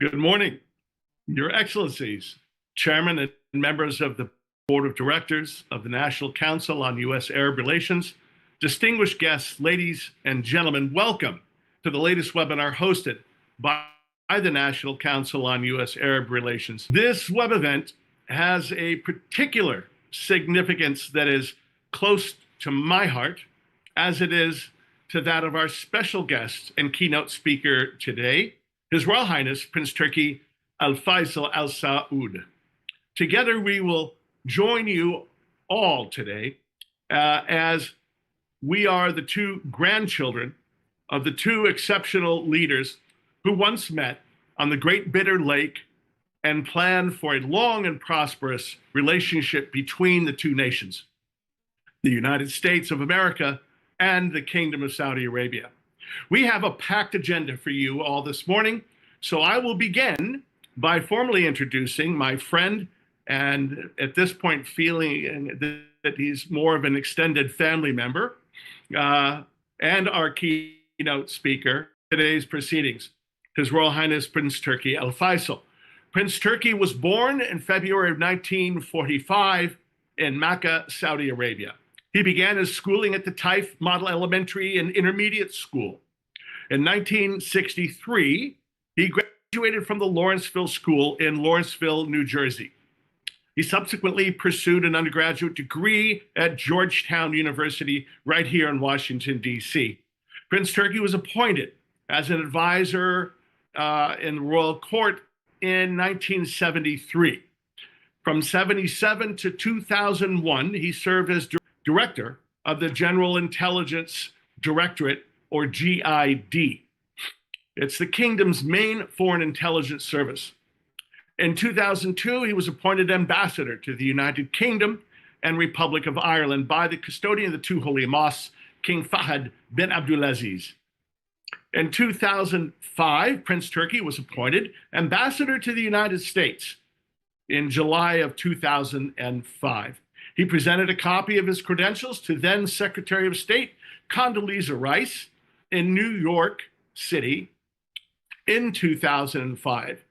Good morning, Your Excellencies, Chairman and members of the Board of Directors of the National Council on U.S.-Arab Relations, distinguished guests, ladies and gentlemen, welcome to the latest webinar hosted by the National Council on U.S.-Arab Relations. This web event has a particular significance that is close to my heart, as it is to that of our special guest and keynote speaker today, His Royal Highness Prince Turki Al Faisal Al Saud. Together, we will join you all today as we are the two grandchildren of the two exceptional leaders who once met on the Great Bitter Lake and planned for a long and prosperous relationship between the two nations, the United States of America and the Kingdom of Saudi Arabia. We have a packed agenda for you all this morning, so I will begin by formally introducing my friend, and at this point feeling that he's more of an extended family member, and our keynote speaker, today's proceedings, His Royal Highness Prince Turki Al Faisal. Prince Turki was born in February of 1945 in Makkah, Saudi Arabia. He began his schooling at the Taif Model Elementary and Intermediate School. In 1963, he graduated from the Lawrenceville School in Lawrenceville, New Jersey. He subsequently pursued an undergraduate degree at Georgetown University right here in Washington, D.C. Prince Turki was appointed as an advisor in the royal court in 1973. From 1977 to 2001, he served as director of the General Intelligence Directorate, or GID. It's the kingdom's main foreign intelligence service. In 2002, he was appointed ambassador to the United Kingdom and Republic of Ireland by the custodian of the two holy mosques, King Fahd bin Abdulaziz. In 2005, Prince Turki was appointed ambassador to the United States in July of 2005. He presented a copy of his credentials to then Secretary of State Condoleezza Rice in New York City in 2005.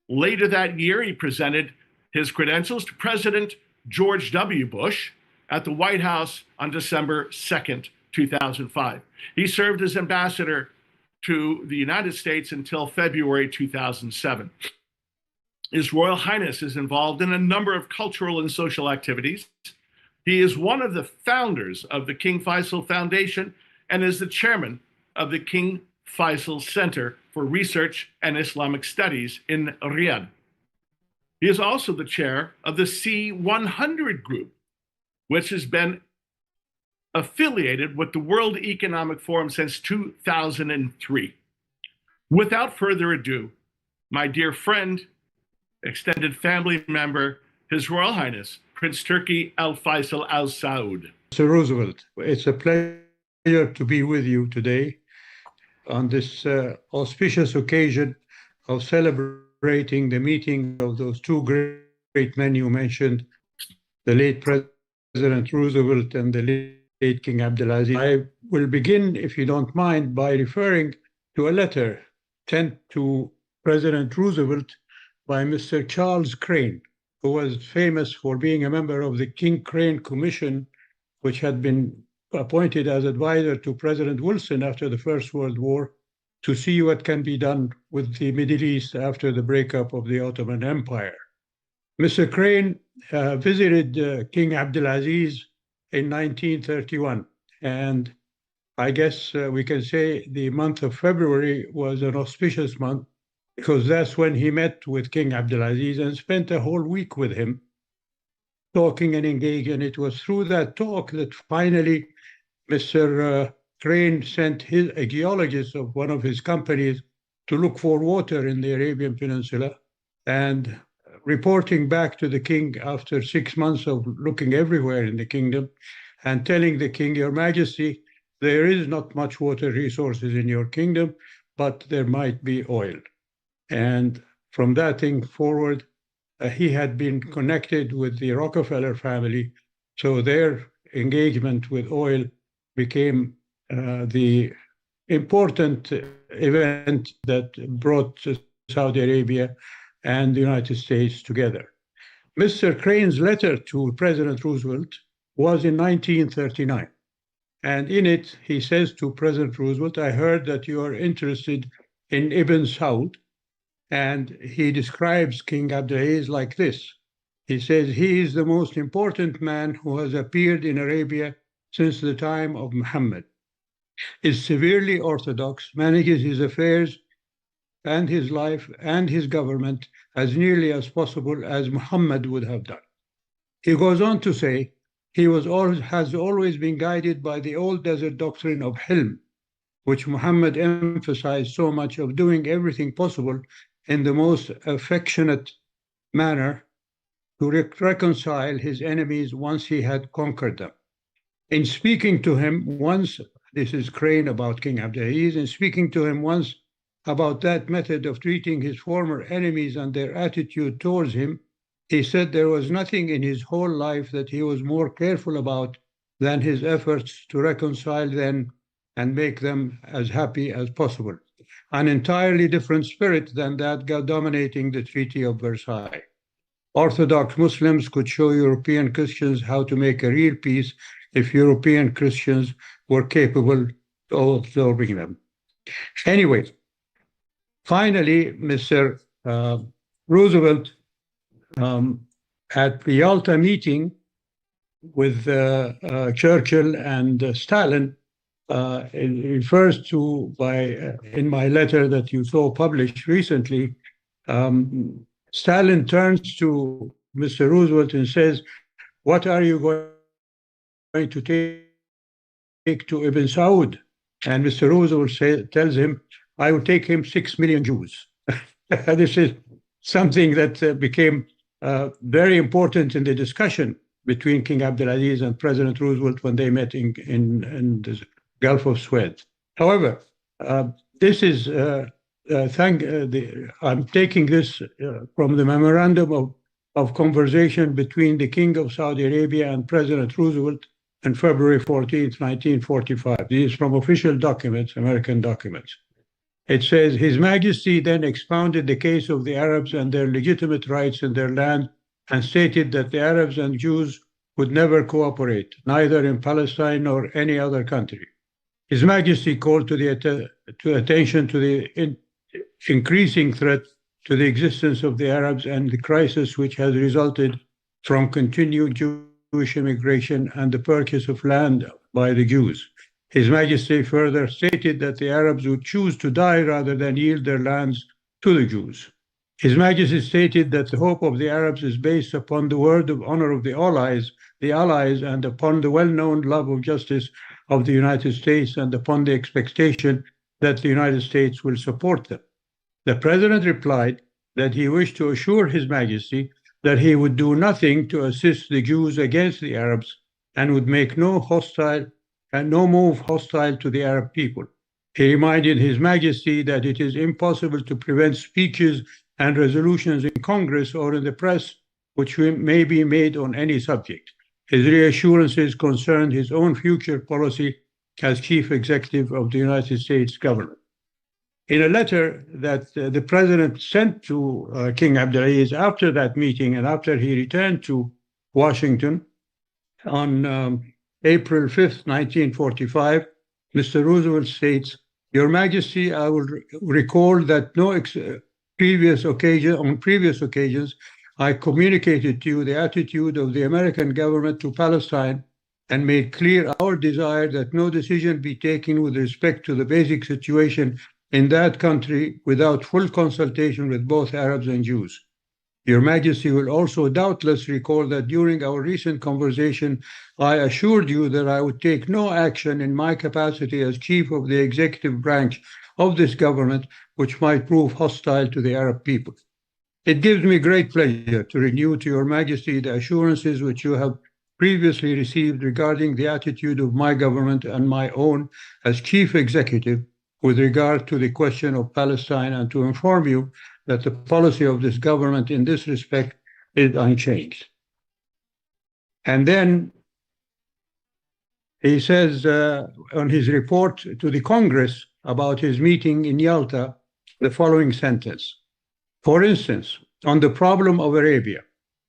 Later that year, he presented his credentials to President George W. Bush at the White House on December 2nd, 2005. He served as ambassador to the United States until February 2007. His Royal Highness is involved in a number of cultural and social activities. He is one of the founders of the King Faisal Foundation and is the chairman of the King Faisal Center for Research and Islamic Studies in Riyadh. He is also the chair of the C100 group, which has been affiliated with the World Economic Forum since 2003. Without further ado, my dear friend, extended family member, His Royal Highness Prince Turki Al Faisal Al Saud. Mr. Roosevelt, it's a pleasure to be with you today on this auspicious occasion of celebrating the meeting of those two great men you mentioned, the late President Roosevelt and the late King Abdulaziz. I will begin, if you don't mind, by referring to a letter sent to President Roosevelt by Mr. Charles Crane, who was famous for being a member of the King Crane Commission, which had been appointed as advisor to President Wilson after the First World War to see what can be done with the Middle East after the breakup of the Ottoman Empire. Mr. Crane visited King Abdulaziz in 1931, and I guess we can say the month of February was an auspicious month because that's when he met with King Abdulaziz and spent a whole week with him, talking and engaging. And it was through that talk that finally Mr. Crane sent a geologist of one of his companies to look for water in the Arabian Peninsula. And reporting back to the king after 6 months of looking everywhere in the kingdom and telling the king, Your Majesty, there is not much water resources in your kingdom, but there might be oil. And from that thing forward, he had been connected with the Rockefeller family, so their engagement with oil became the important event that brought Saudi Arabia and the United States together. Mr. Crane's letter to President Roosevelt was in 1939. And in it, he says to President Roosevelt, I heard that you are interested in Ibn Saud. And he describes King Abdulaziz like this. He says, he is the most important man who has appeared in Arabia since the time of Muhammad. Is severely orthodox, manages his affairs and his life and his government as nearly as possible as Muhammad would have done. He goes on to say, he has always been guided by the old desert doctrine of Hilm, which Muhammad emphasized so much, of doing everything possible in the most affectionate manner to reconcile his enemies once he had conquered them. In speaking to him once, this is Crane about King Abdulaziz, in speaking to him once about that method of treating his former enemies and their attitude towards him, he said there was nothing in his whole life that he was more careful about than his efforts to reconcile them and make them as happy as possible. An entirely different spirit than that dominating the Treaty of Versailles. Orthodox Muslims could show European Christians how to make a real peace if European Christians were capable of absorbing them. Anyway, finally, Mr. Roosevelt, at the Yalta meeting with Churchill and Stalin, it refers to in my letter that you saw published recently, Stalin turns to Mr. Roosevelt and says, what are you going to take to Ibn Saud? And Mr. Roosevelt tells him, I will take him 6 million Jews. This is something that became very important in the discussion between King Abdulaziz and President Roosevelt when they met in the Gulf of Suez. However, this is, I'm taking this from the memorandum of conversation between the King of Saudi Arabia and President Roosevelt on February 14th, 1945. These are from official documents, American documents. It says, His Majesty then expounded the case of the Arabs and their legitimate rights in their land and stated that the Arabs and Jews would never cooperate, neither in Palestine nor any other country. His Majesty called to attention to the increasing threat to the existence of the Arabs and the crisis which has resulted from continued Jewish immigration and the purchase of land by the Jews. His Majesty further stated that the Arabs would choose to die rather than yield their lands to the Jews. His Majesty stated that the hope of the Arabs is based upon the word of honor of the allies, and upon the well-known love of justice of the United States and upon the expectation that the United States will support them. The President replied that he wished to assure His Majesty that he would do nothing to assist the Jews against the Arabs and would make no move hostile to the Arab people. He reminded His Majesty that it is impossible to prevent speeches and resolutions in Congress or in the press which may be made on any subject. His reassurances concerned his own future policy as Chief Executive of the United States government. In a letter that the President sent to King Abdulaziz after that meeting and after he returned to Washington on April 5th, 1945, Mr. Roosevelt states, Your Majesty, I will recall that on previous occasions, I communicated to you the attitude of the American government to Palestine and made clear our desire that no decision be taken with respect to the basic situation in that country without full consultation with both Arabs and Jews. Your Majesty will also doubtless recall that during our recent conversation, I assured you that I would take no action in my capacity as Chief of the Executive Branch of this government which might prove hostile to the Arab people. It gives me great pleasure to renew to Your Majesty the assurances which you have previously received regarding the attitude of my government and my own as Chief Executive with regard to the question of Palestine, and to inform you that the policy of this government in this respect is unchanged. And then he says on his report to the Congress about his meeting in Yalta, the following sentence. For instance, on the problem of Arabia,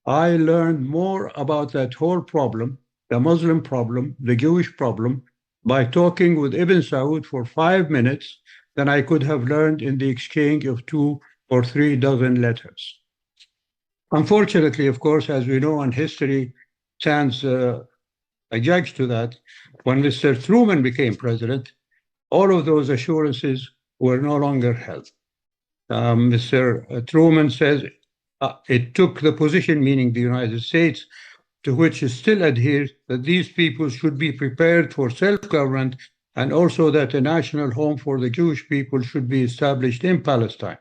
I learned more about that whole problem, the Muslim problem, the Jewish problem, by talking with Ibn Saud for 5 minutes than I could have learned in the exchange of 2 or 3 dozen letters. Unfortunately, of course, as we know, and history stands a judge to that, when Mr. Truman became president, all of those assurances were no longer held. Mr. Truman says it took the position, meaning the United States, to which it still adheres, that these people should be prepared for self-government and also that a national home for the Jewish people should be established in Palestine.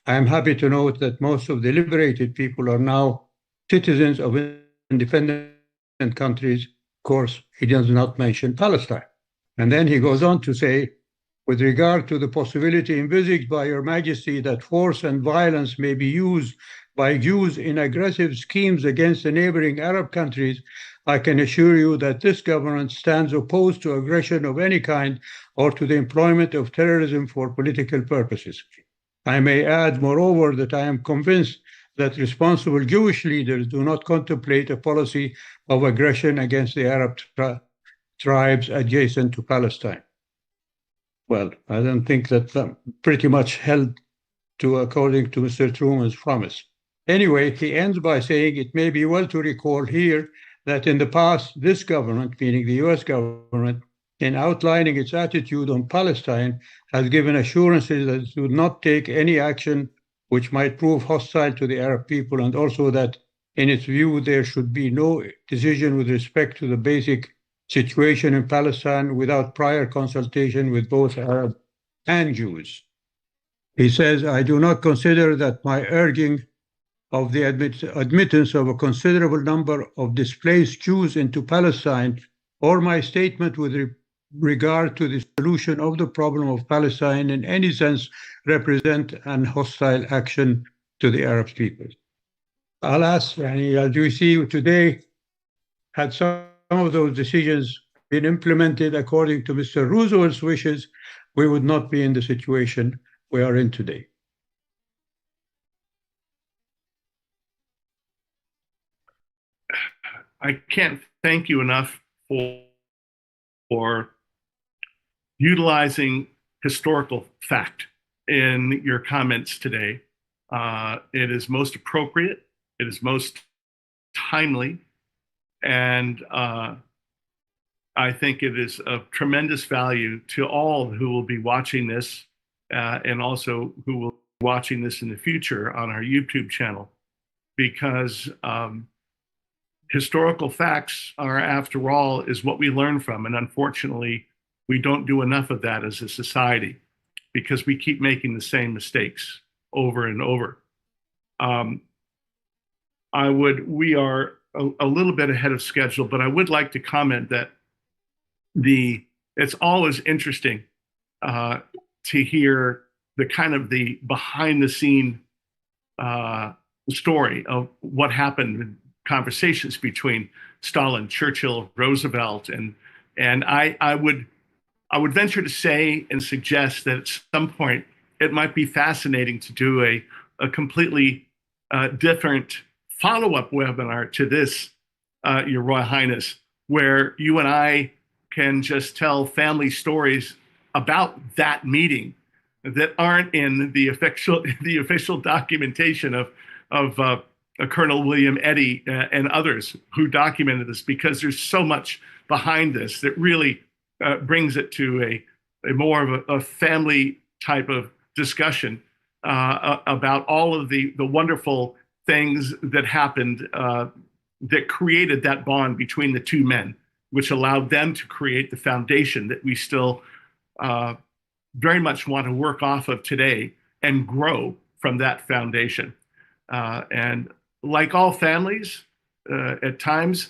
I am happy to note that most of the liberated people are now citizens of independent countries. Of course, he does not mention Palestine. And then he goes on to say, with regard to the possibility envisaged by Your Majesty that force and violence may be used by Jews in aggressive schemes against the neighboring Arab countries, I can assure you that this government stands opposed to aggression of any kind or to the employment of terrorism for political purposes. I may add, moreover, that I am convinced that responsible Jewish leaders do not contemplate a policy of aggression against the Arab tribes adjacent to Palestine. Well, I don't think that pretty much held to according to Mr. Truman's promise. Anyway, he ends by saying it may be well to recall here that in the past, this government, meaning the US government, in outlining its attitude on Palestine, has given assurances that it would not take any action which might prove hostile to the Arab people, and also that, in its view, there should be no decision with respect to the basic situation in Palestine without prior consultation with both Arab and Jews. He says, I do not consider that my urging of the admittance of a considerable number of displaced Jews into Palestine or my statement with regard to the solution of the problem of Palestine in any sense represent an hostile action to the Arab people. Alas, as you see today, had some of those decisions been implemented according to Mr. Roosevelt's wishes, we would not be in the situation we are in today. I can't thank you enough for utilizing historical fact in your comments today. It is most appropriate, it is most timely, and I think it is of tremendous value to all who will be watching this and also who will be watching this in the future on our YouTube channel, because historical facts are, after all, is what we learn from. And unfortunately, we don't do enough of that as a society because we keep making the same mistakes over and over. We are a little bit ahead of schedule, but I would like to comment that it's always interesting to hear the kind of the behind the scene story of what happened in conversations between Stalin, Churchill, Roosevelt, and I would venture to say and suggest that at some point it might be fascinating to do a completely different follow-up webinar to this, Your Royal Highness, where you and I can just tell family stories about that meeting that aren't in the official documentation of Colonel William Eddy and others who documented this, because there's so much behind this that really brings it to a more of a family type of discussion about all of the wonderful things that happened that created that bond between the two men, which allowed them to create the foundation that we still very much want to work off of today and grow from that foundation. And like all families, at times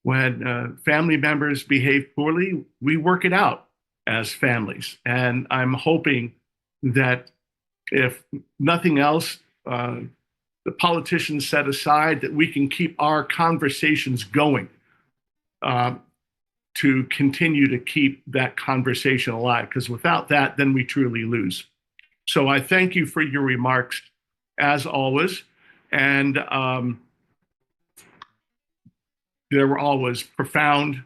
when family members behave poorly, we work it out as families. And I'm hoping that if nothing else, the politicians set aside, that we can keep our conversations going to continue to keep that conversation alive, because without that, then we truly lose. So I thank you for your remarks. as always. And they were always profound.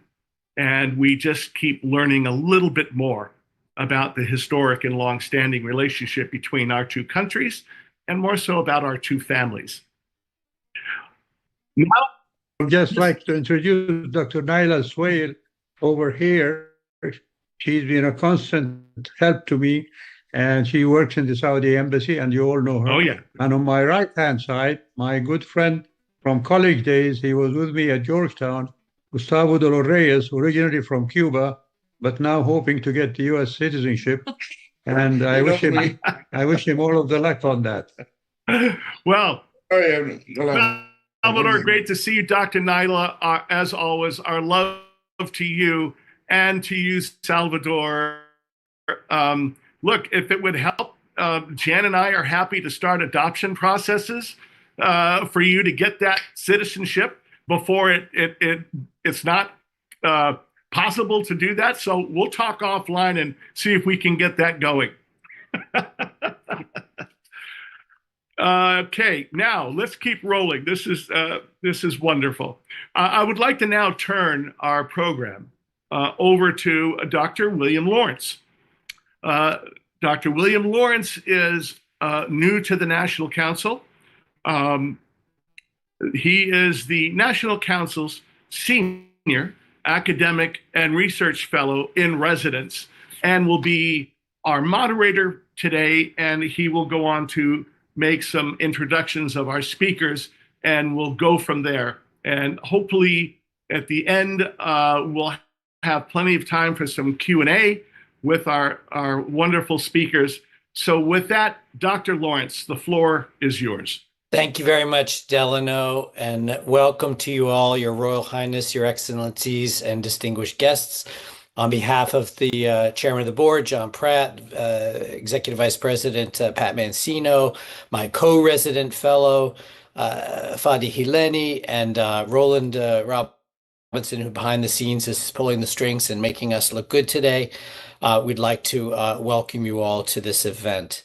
And we just keep learning a little bit more about the historic and long-standing relationship between our two countries, and more so about our two families. Now, I'd just like to introduce Dr. Naila Swale over here. She's been a constant help to me, and she works in the Saudi embassy, and you all know her. Oh, yeah. And on my right-hand side, my good friend from college days, he was with me at Georgetown, Gustavo de los Reyes, originally from Cuba, but now hoping to get the U.S. citizenship. And I wish him all of the luck on that. Well, Salvador, great to see you, Dr. Naila. As always, our love to you and to you, Salvador. Look, if it would help, Jan and I are happy to start adoption processes for you to get that citizenship before it's not possible to do that. So we'll talk offline and see if we can get that going. Okay, now let's keep rolling. This is wonderful. I would like to now turn our program over to Dr. William Lawrence. Dr. William Lawrence is new to the National Council. He is the National Council's senior academic and research fellow in residence, and will be our moderator today. And he will go on to make some introductions of our speakers, and we'll go from there. And hopefully at the end, we'll have plenty of time for some Q&A with our wonderful speakers. So with that, Dr. Lawrence, the floor is yours. Thank you very much, Delano, and welcome to you all, Your Royal Highness, Your Excellencies, and distinguished guests. On behalf of the Chairman of the Board, John Pratt, Executive Vice President Pat Mancino, my co-resident fellow, Fadi Hileni, and Roland Robinson, who behind the scenes is pulling the strings and making us look good today, we'd like to welcome you all to this event.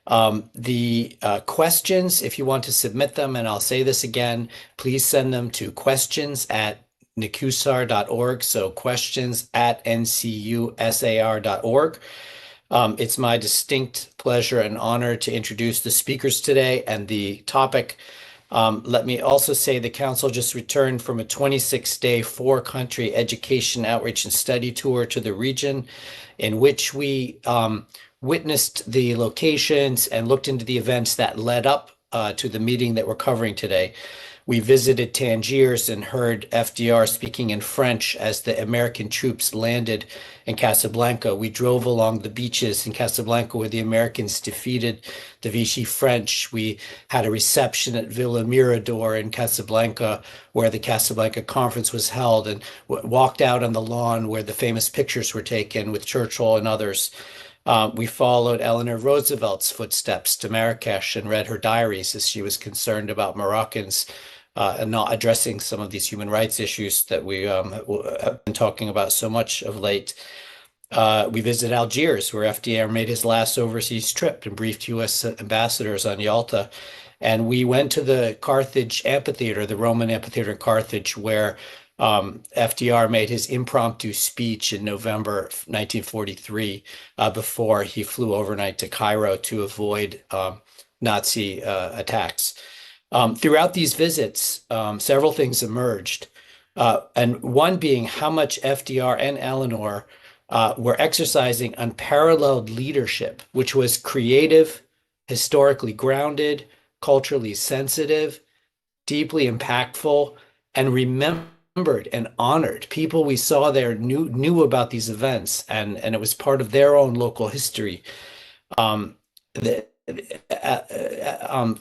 The questions, if you want to submit them, and I'll say this again, please send them to questions@ncusar.org. So questions@ncusar.org. It's my distinct pleasure and honor to introduce the speakers today and the topic. Let me also say the Council just returned from a 26-day, 4-country education, outreach, and study tour to the region, in which we witnessed the locations and looked into the events that led up to the meeting that we're covering today. We visited Tangiers and heard FDR speaking in French as the American troops landed in Casablanca. We drove along the beaches in Casablanca where the Americans defeated the Vichy French. We had a reception at Villa Mirador in Casablanca where the Casablanca conference was held, and walked out on the lawn where the famous pictures were taken with Churchill and others. We followed Eleanor Roosevelt's footsteps to Marrakesh and read her diaries as she was concerned about Moroccans and not addressing some of these human rights issues that we have been talking about so much of late. We visited Algiers, where FDR made his last overseas trip and briefed U.S. ambassadors on Yalta. And we went to the Carthage amphitheater, the Roman amphitheater in Carthage, where FDR made his impromptu speech in November 1943 before he flew overnight to Cairo to avoid Nazi attacks. Throughout these visits, several things emerged, and one being how much FDR and Eleanor were exercising unparalleled leadership, which was creative, historically grounded, culturally sensitive, deeply impactful, and remembered and honored. People we saw there knew about these events, and it was part of their own local history.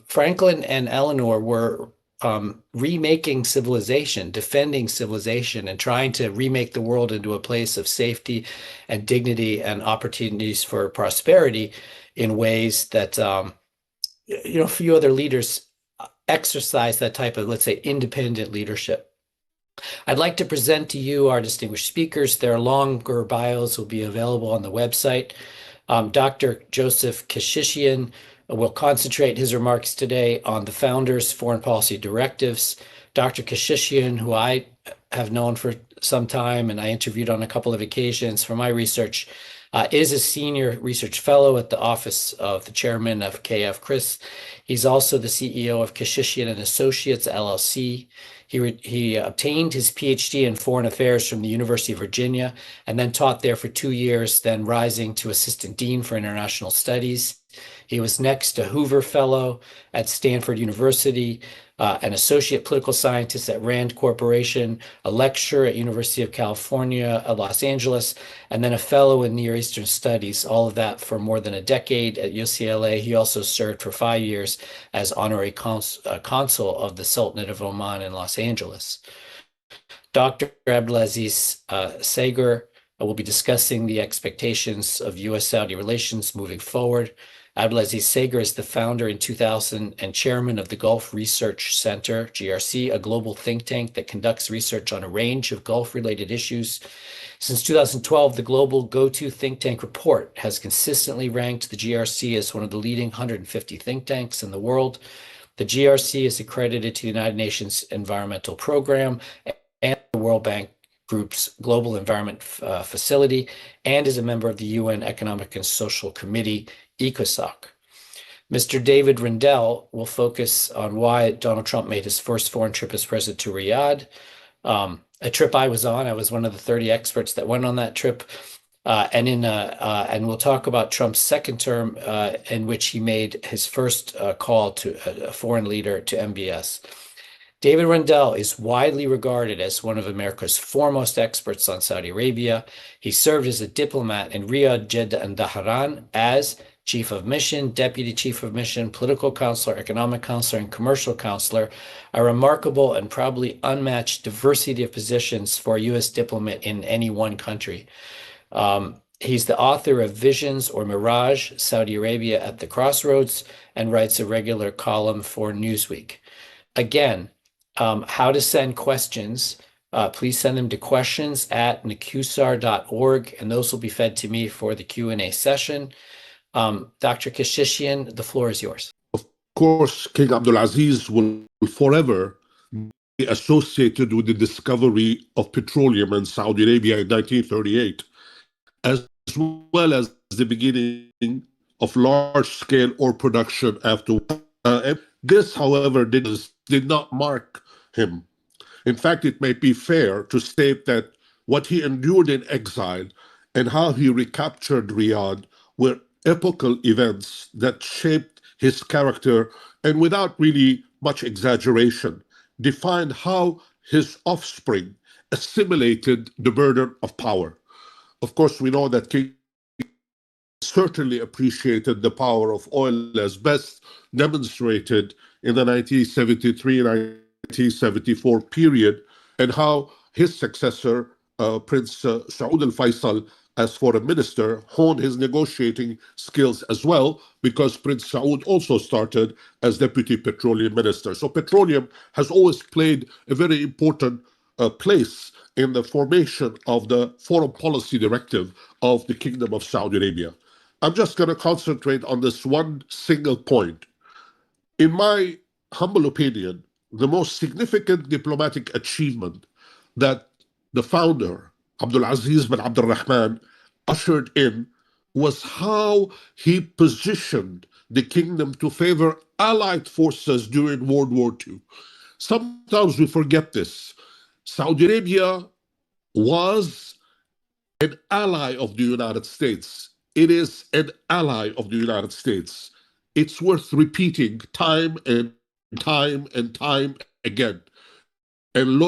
Franklin and Eleanor were remaking civilization, defending civilization, and trying to remake the world into a place of safety and dignity and opportunities for prosperity in ways that few other leaders exercise that type of, let's say, independent leadership. I'd like to present to you our distinguished speakers. Their longer bios will be available on the website. Dr. Joseph Kashishian will concentrate his remarks today on the founder's foreign policy directives. Dr. Kashishian, who I have known for some time and I interviewed on a couple of occasions for my research, is a senior research fellow at the office of the chairman of KF Chris. He's also the CEO of Kashishian and Associates LLC. He obtained his PhD in foreign affairs from the University of Virginia and then taught there for 2 years, then rising to assistant dean for international studies. He was next a Hoover Fellow at Stanford University, an associate political scientist at Rand Corporation, a lecturer at University of California at Los Angeles, and then a fellow in Near Eastern Studies, all of that for more than a decade at UCLA. He also served for 5 years as honorary consul of the Sultanate of Oman in Los Angeles. Dr. Abdulaziz Sager will be discussing the expectations of U.S.-Saudi relations moving forward. Abdulaziz Sager is the founder in 2000 and chairman of the Gulf Research Center, GRC, a global think tank that conducts research on a range of Gulf-related issues. Since 2012, the Global Go-To Think Tank Report has consistently ranked the GRC as one of the leading 150 think tanks in the world. The GRC is accredited to the United Nations Environmental Program and the World Bank Group's Global Environment Facility, and is a member of the UN Economic and Social Committee, ECOSOC. Mr. David Rendell will focus on why Donald Trump made his first foreign trip as president to Riyadh, a trip I was on. I was one of the 30 experts that went on that trip, and we'll talk about Trump's second term in which he made his first call to a foreign leader to MBS. David Rendell is widely regarded as one of America's foremost experts on Saudi Arabia. He served as a diplomat in Riyadh, Jeddah, and Dhahran as Chief of Mission, Deputy Chief of Mission, Political Counselor, Economic Counselor, and Commercial Counselor, a remarkable and probably unmatched diversity of positions for a U.S. diplomat in any one country. He's the author of Visions or Mirage, Saudi Arabia at the Crossroads, and writes a regular column for Newsweek. Again, how to send questions. Please send them to questions@necusar.org, and those will be fed to me for the Q&A session. Dr. Kashishian, the floor is yours. Of course, King Abdulaziz will forever be associated with the discovery of petroleum in Saudi Arabia in 1938, as well as the beginning of large-scale oil production after. This, however, did not mark him. In fact, it may be fair to state that what he endured in exile and how he recaptured Riyadh were epochal events that shaped his character and, without really much exaggeration, defined how his offspring assimilated the burden of power. Of course, we know that King certainly appreciated the power of oil, as best demonstrated in the 1973-1974 period, and how his successor, Prince Saud al-Faisal, as foreign minister, honed his negotiating skills as well, because Prince Saud also started as deputy petroleum minister. So petroleum has always played a very important place in the formation of the foreign policy directive of the Kingdom of Saudi Arabia. I'm just going to concentrate on this one single point. In my humble opinion, the most significant diplomatic achievement that the founder, Abdulaziz bin Abdurrahman, ushered in was how he positioned the kingdom to favor allied forces during World War II. Sometimes we forget this. Saudi Arabia was an ally of the United States. It is an ally of the United States. It's worth repeating time and time and time again. And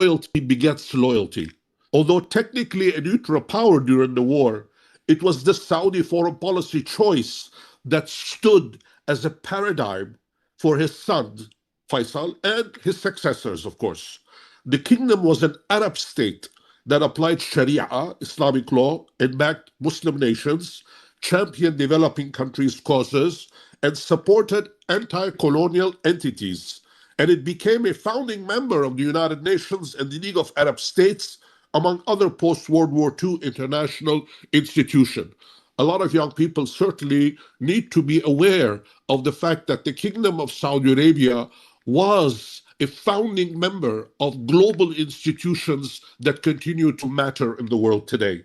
loyalty begets loyalty. Although technically a neutral power during the war, it was the Saudi foreign policy choice that stood as a paradigm for his son, Faisal, and his successors, of course. The kingdom was an Arab state that applied Sharia, Islamic law, and backed Muslim nations, championed developing countries' causes, and supported anti-colonial entities. And it became a founding member of the United Nations and the League of Arab States, among other post-World War II international institutions. a lot of young people certainly need to be aware of the fact that the Kingdom of Saudi Arabia was a founding member of global institutions that continue to matter in the world today.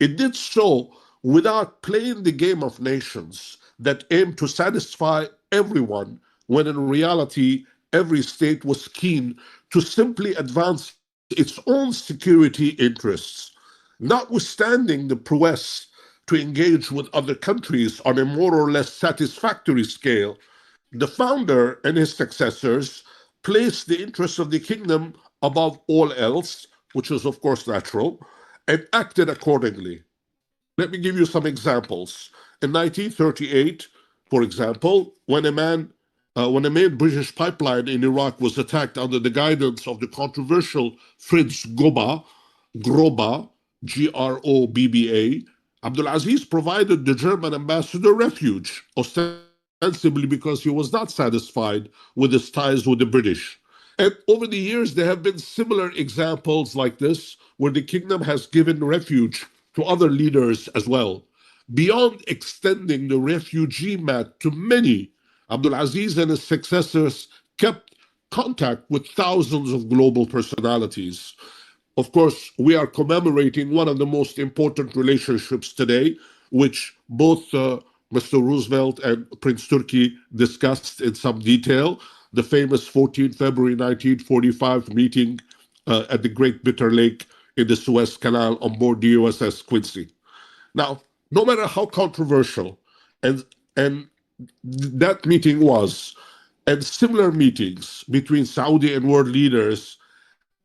It did so without playing the game of nations that aimed to satisfy everyone, when in reality, every state was keen to simply advance its own security interests, notwithstanding the prowess to engage with other countries on a more or less satisfactory scale. The founder and his successors placed the interests of the kingdom above all else, which is of course natural, and acted accordingly. Let me give you some examples. In 1938, for example, when a main British pipeline in Iraq was attacked under the guidance of the controversial Fritz Groba, Grobba, Abdulaziz provided the German ambassador refuge, ostensibly because he was not satisfied with his ties with the British. And over the years, there have been similar examples like this, where the kingdom has given refuge to other leaders as well. Beyond extending the refugee mat to many, Abdulaziz and his successors kept contact with thousands of global personalities. Of course, we are commemorating one of the most important relationships today, which both Mr. Roosevelt and Prince Turki discussed in some detail, the famous 14 February 1945 meeting at the Great Bitter Lake in the Suez Canal on board the USS Quincy. Now, no matter how controversial and that meeting was, and similar meetings between Saudi and world leaders,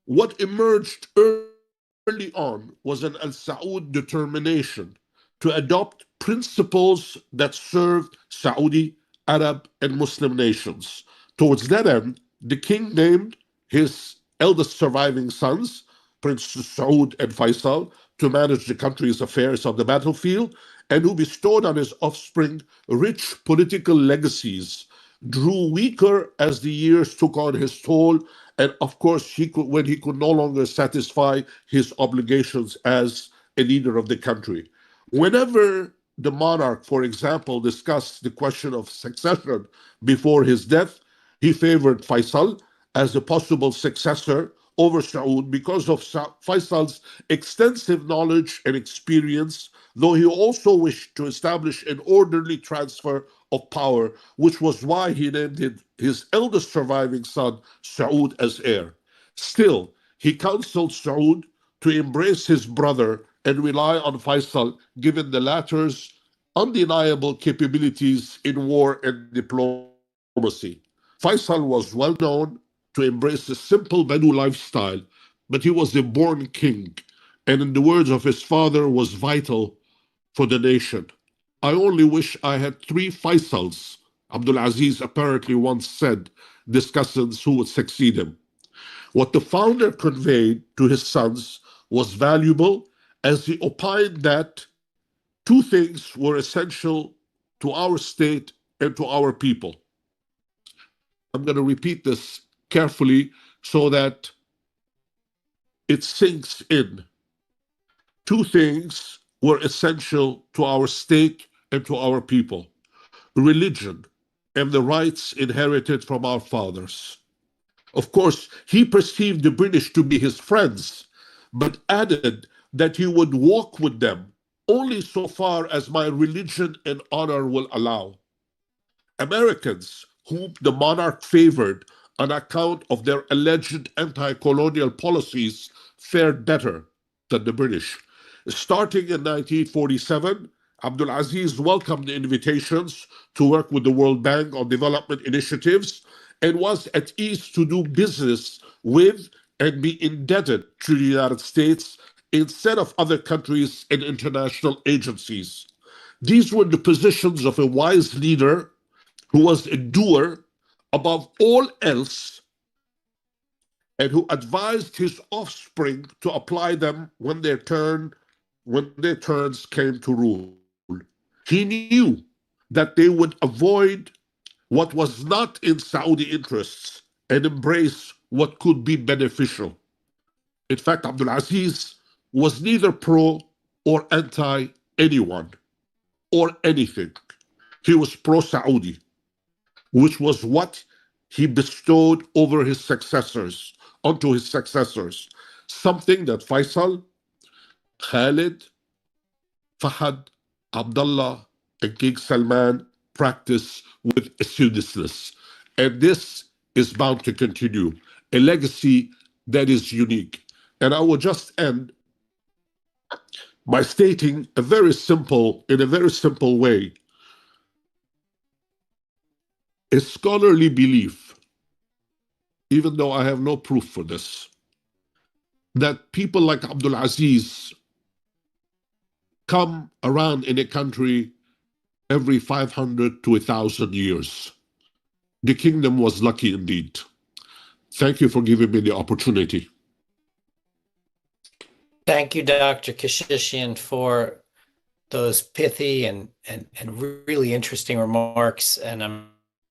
what emerged early on was an Al Saud determination to adopt principles that served Saudi, Arab, and Muslim nations. Towards that end, the king named his eldest surviving sons, Prince Saud and Faisal, to manage the country's affairs on the battlefield, and who bestowed on his offspring rich political legacies, grew weaker as the years took on his toll, and of course, when he could no longer satisfy his obligations as a leader of the country. Whenever the monarch, for example, discussed the question of succession before his death, he favored Faisal as a possible successor over Saud because of Faisal's extensive knowledge and experience, though he also wished to establish an orderly transfer of power, which was why he named his eldest surviving son, Saud, as heir. Still, he counseled Saud to embrace his brother and rely on Faisal, given the latter's undeniable capabilities in war and diplomacy. Faisal was well known to embrace a simple Bedou lifestyle, but he was a born king, and in the words of his father, was vital for the nation. I only wish I had 3 Faisals, Abdulaziz apparently once said, discussing who would succeed him. What the founder conveyed to his sons was valuable, as he opined that 2 things were essential to our state and to our people. I'm going to repeat this carefully so that it sinks in. 2 things were essential to our state and to our people: religion and the rights inherited from our fathers. Of course, he perceived the British to be his friends, but added that he would walk with them only so far as my religion and honor will allow. Americans, whom the monarch favored on account of their alleged anti-colonial policies, fared better than the British. Starting in 1947, Abdulaziz welcomed invitations to work with the World Bank on development initiatives and was at ease to do business with and be indebted to the United States instead of other countries and international agencies. These were the positions of a wise leader who was a doer above all else, and who advised his offspring to apply them when their turns came to rule. He knew that they would avoid what was not in Saudi interests and embrace what could be beneficial. In fact, Abdulaziz was neither pro or anti anyone or anything. He was pro-Saudi, which was what he bestowed over his successors, onto his successors. Something that Faisal, Khalid, Fahad, Abdullah, and King Salman practice with assiduousness. And this is bound to continue, a legacy that is unique. And I will just end by stating in a very simple way, a scholarly belief, even though I have no proof for this, that people like Abdulaziz come around in a country every 500 to 1,000 years. The kingdom was lucky indeed. Thank you for giving me the opportunity. Thank you, Dr. Keshishian, for those pithy and really interesting remarks. And I'm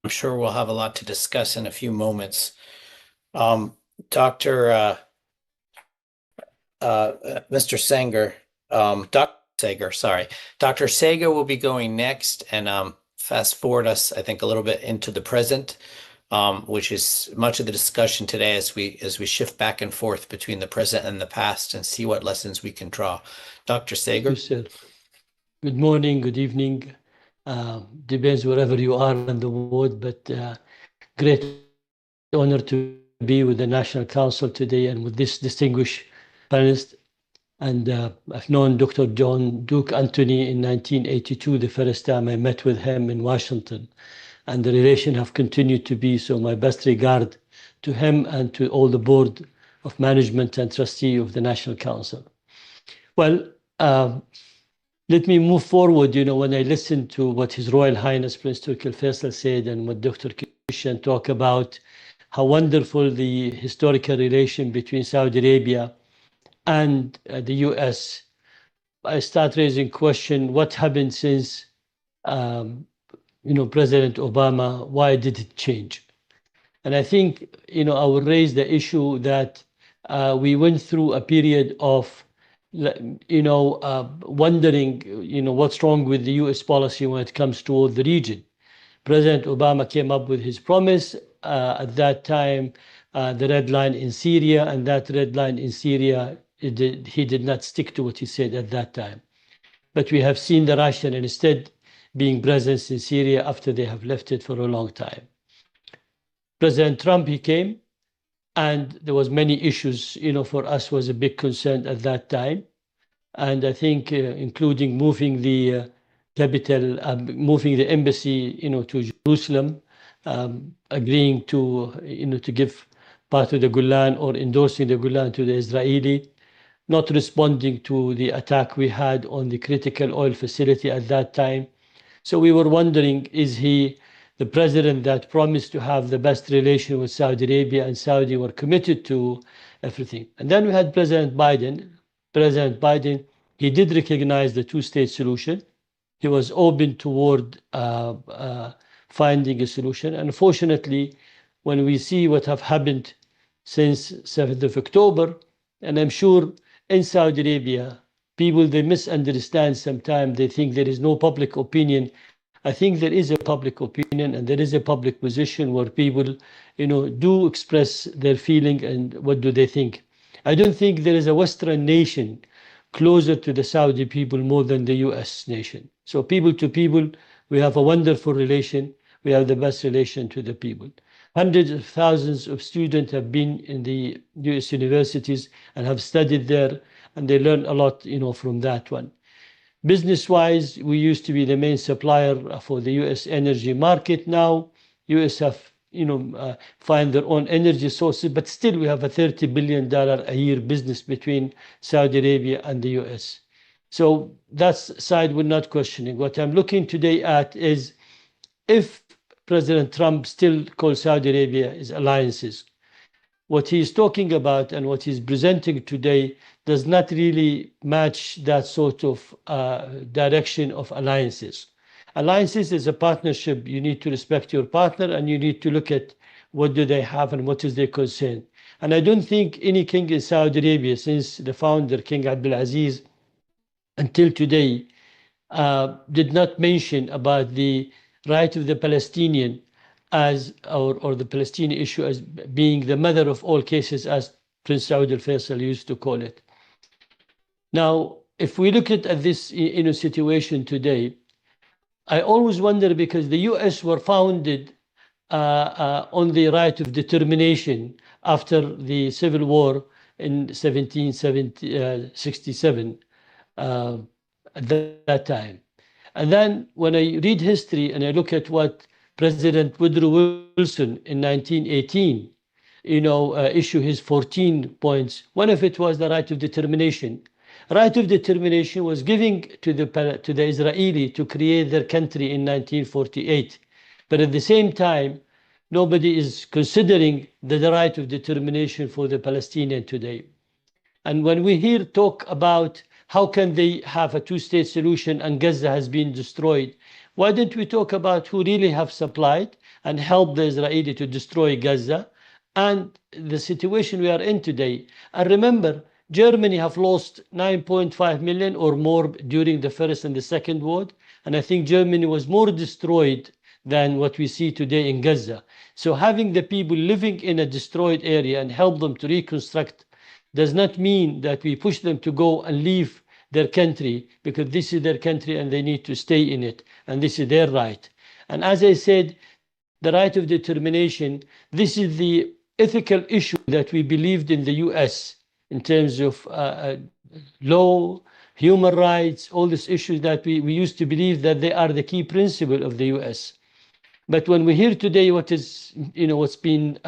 sure we'll have a lot to discuss in a few moments. Mr. Sanger, Dr. Sager, sorry. Dr. Sager will be going next and fast forward us, I think, a little bit into the present, which is much of the discussion today as we shift back and forth between the present and the past and see what lessons we can draw. Dr. Sager. Yes, sir. Good morning, good evening. Depends wherever you are in the world, but great honor to be with the National Council today and with this distinguished panelist. And I've known Dr. John Duke Anthony in 1982, the first time I met with him in Washington. And the relation have continued to be, so my best regard to him and to all the board of management and trustee of the National Council. Well, let me move forward. You know, when I listened to what His Royal Highness Prince Turki Faisal said and what Dr. Keshishian talked about, how wonderful the historical relation between Saudi Arabia and the US, I start raising question, what happened since, President Obama, why did it change? And I think, I will raise the issue that we went through a period of, wondering, what's wrong with the US policy when it comes toward the region. President Obama came up with his promise at that time, the red line in Syria, and that red line in Syria, he did not stick to what he said at that time. But we have seen the Russian instead being present in Syria after they have left it for a long time. President Trump, he came, and there was many issues, for us was a big concern at that time. And I think including moving the capital, moving the embassy, to Jerusalem, agreeing to, to give part of the Golan or endorsing the Golan to the Israeli, not responding to the attack we had on the critical oil facility at that time. So we were wondering, is he the president that promised to have the best relation with Saudi Arabia, and Saudi were committed to everything? And then we had President Biden. President Biden, he did recognize the two-state solution. He was open toward finding a solution. Unfortunately, when we see what have happened since 7th of October, and I'm sure in Saudi Arabia, people, they misunderstand sometimes. They think there is no public opinion. I think there is a public opinion and there is a public position where people, do express their feeling and what do they think. I don't think there is a Western nation closer to the Saudi people more than the US nation. So people to people, we have a wonderful relation. We have the best relation to the people. Hundreds of thousands of students have been in the US universities and have studied there, and they learn a lot, from that one. Business-wise, we used to be the main supplier for the US energy market. Now, US have, find their own energy sources, but still we have a $30 billion a year business between Saudi Arabia and the US. So that side we're not questioning. What I'm looking today at is if President Trump still calls Saudi Arabia his alliances, what he's talking about and what he's presenting today does not really match that sort of direction of alliances. Alliances is a partnership. You need to respect your partner and you need to look at what do they have and what is their concern. And I don't think any king in Saudi Arabia, since the founder, King Abdulaziz, until today, did not mention about the right of the Palestinian as, or the Palestinian issue as being the mother of all cases, as Prince Saud al-Faisal used to call it. Now, if we look at this situation today, I always wonder, because the US were founded on the right of determination after the Civil War in 1767 at that time. And then when I read history and I look at what President Woodrow Wilson in 1918, issue his 14 points, one of it was the right of determination. Right of determination was giving to the Israeli to create their country in 1948. But at the same time, nobody is considering the right of determination for the Palestinian today. And when we hear talk about how can they have a two-state solution and Gaza has been destroyed, why don't we talk about who really have supplied and helped the Israeli to destroy Gaza and the situation we are in today? And remember, Germany have lost 9.5 million or more during the First and the Second World. And I think Germany was more destroyed than what we see today in Gaza. So having the people living in a destroyed area and help them to reconstruct does not mean that we push them to go and leave their country, because this is their country and they need to stay in it, and this is their right. And as I said, the right of determination, this is the ethical issue that we believed in the US in terms of law, human rights, all these issues that we used to believe that they are the key principle of the US. But when we hear today what is, what's been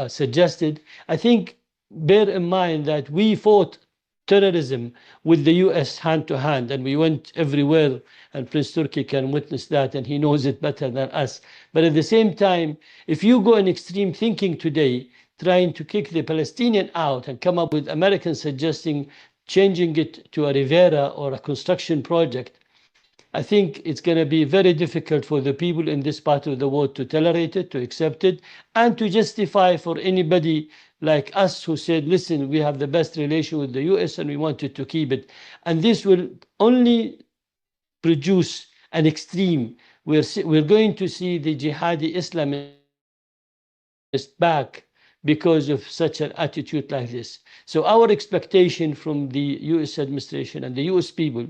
suggested, I think bear in mind that we fought terrorism with the US hand to hand, and we went everywhere, and Prince Turki can witness that, and he knows it better than us. But at the same time, if you go in extreme thinking today, trying to kick the Palestinian out and come up with Americans suggesting changing it to a Rivera or a construction project, I think it's going to be very difficult for the people in this part of the world to tolerate it, to accept it, and to justify for anybody like us who said, listen, we have the best relation with the US and we wanted to keep it. And this will only produce an extreme. We're going to see the jihadi Islamist back because of such an attitude like this. So our expectation from the US administration and the US people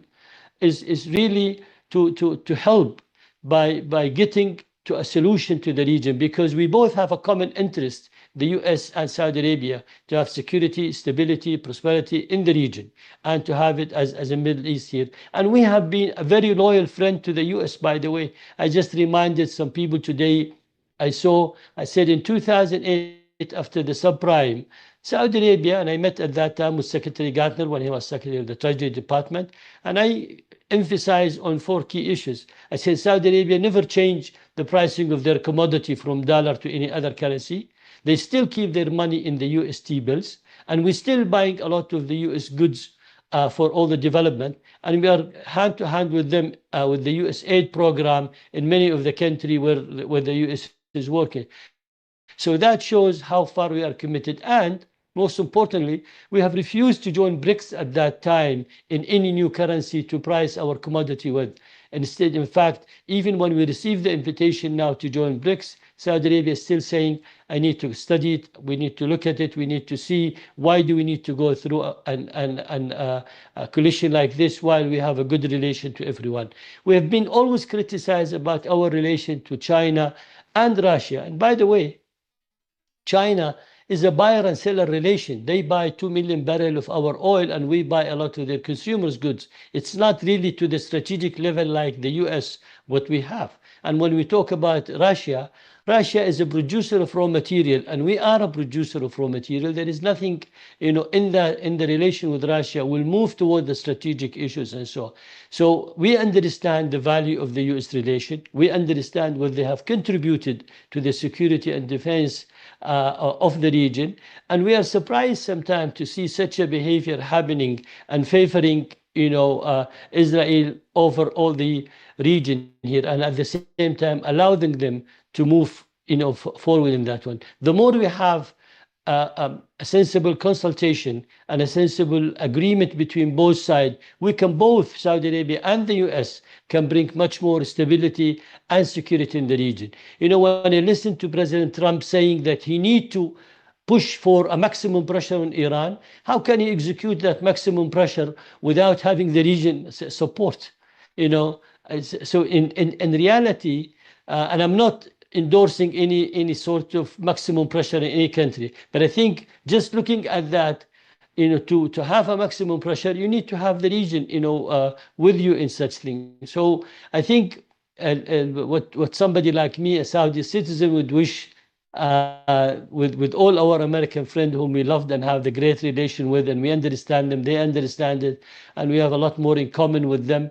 is really to help by getting to a solution to the region, because we both have a common interest, the US and Saudi Arabia, to have security, stability, prosperity in the region, and to have it as a Middle East here. And we have been a very loyal friend to the US, by the way. I just reminded some people today, I said in 2008, after the subprime, Saudi Arabia, and I met at that time with Secretary Gardner when he was Secretary of the Treasury Department, and I emphasized on 4 key issues. I said Saudi Arabia never changed the pricing of their commodity from dollar to any other currency. They still keep their money in the UST bills, and we're still buying a lot of the US goods for all the development, and we are hand to hand with them with the US aid program in many of the country where the US is working. So that shows how far we are committed. And most importantly, we have refused to join BRICS at that time in any new currency to price our commodity with. Instead, in fact, even when we receive the invitation now to join BRICS, Saudi Arabia is still saying, I need to study it, we need to look at it, we need to see why do we need to go through a coalition like this while we have a good relation to everyone. We have been always criticized about our relation to China and Russia. And by the way, China is a buyer and seller relation. They buy 2 million barrels of our oil and we buy a lot of their consumers' goods. It's not really to the strategic level like the US, what we have. And when we talk about Russia, Russia is a producer of raw material and we are a producer of raw material. There is nothing, in the relation with Russia will move toward the strategic issues and so on. So we understand the value of the US relation. We understand what they have contributed to the security and defense of the region, and we are surprised sometimes to see such a behavior happening and favoring Israel over all the region here, and at the same time allowing them to move forward in that one. The more we have a sensible consultation and a sensible agreement between both sides, we can both, Saudi Arabia and the US, can bring much more stability and security in the region. You know, when I listen to President Trump saying that he needs to push for a maximum pressure on Iran, how can he execute that maximum pressure without having the region support? You know, so in reality, and I'm not endorsing any sort of maximum pressure in any country, but I think just looking at that, you know, to have a maximum pressure, you need to have the region, you know, with you in such things. So I think what somebody like me, a Saudi citizen, would wish, with all our American friends whom we loved and have the great relation with, and we understand them, they understand it, and we have a lot more in common with them,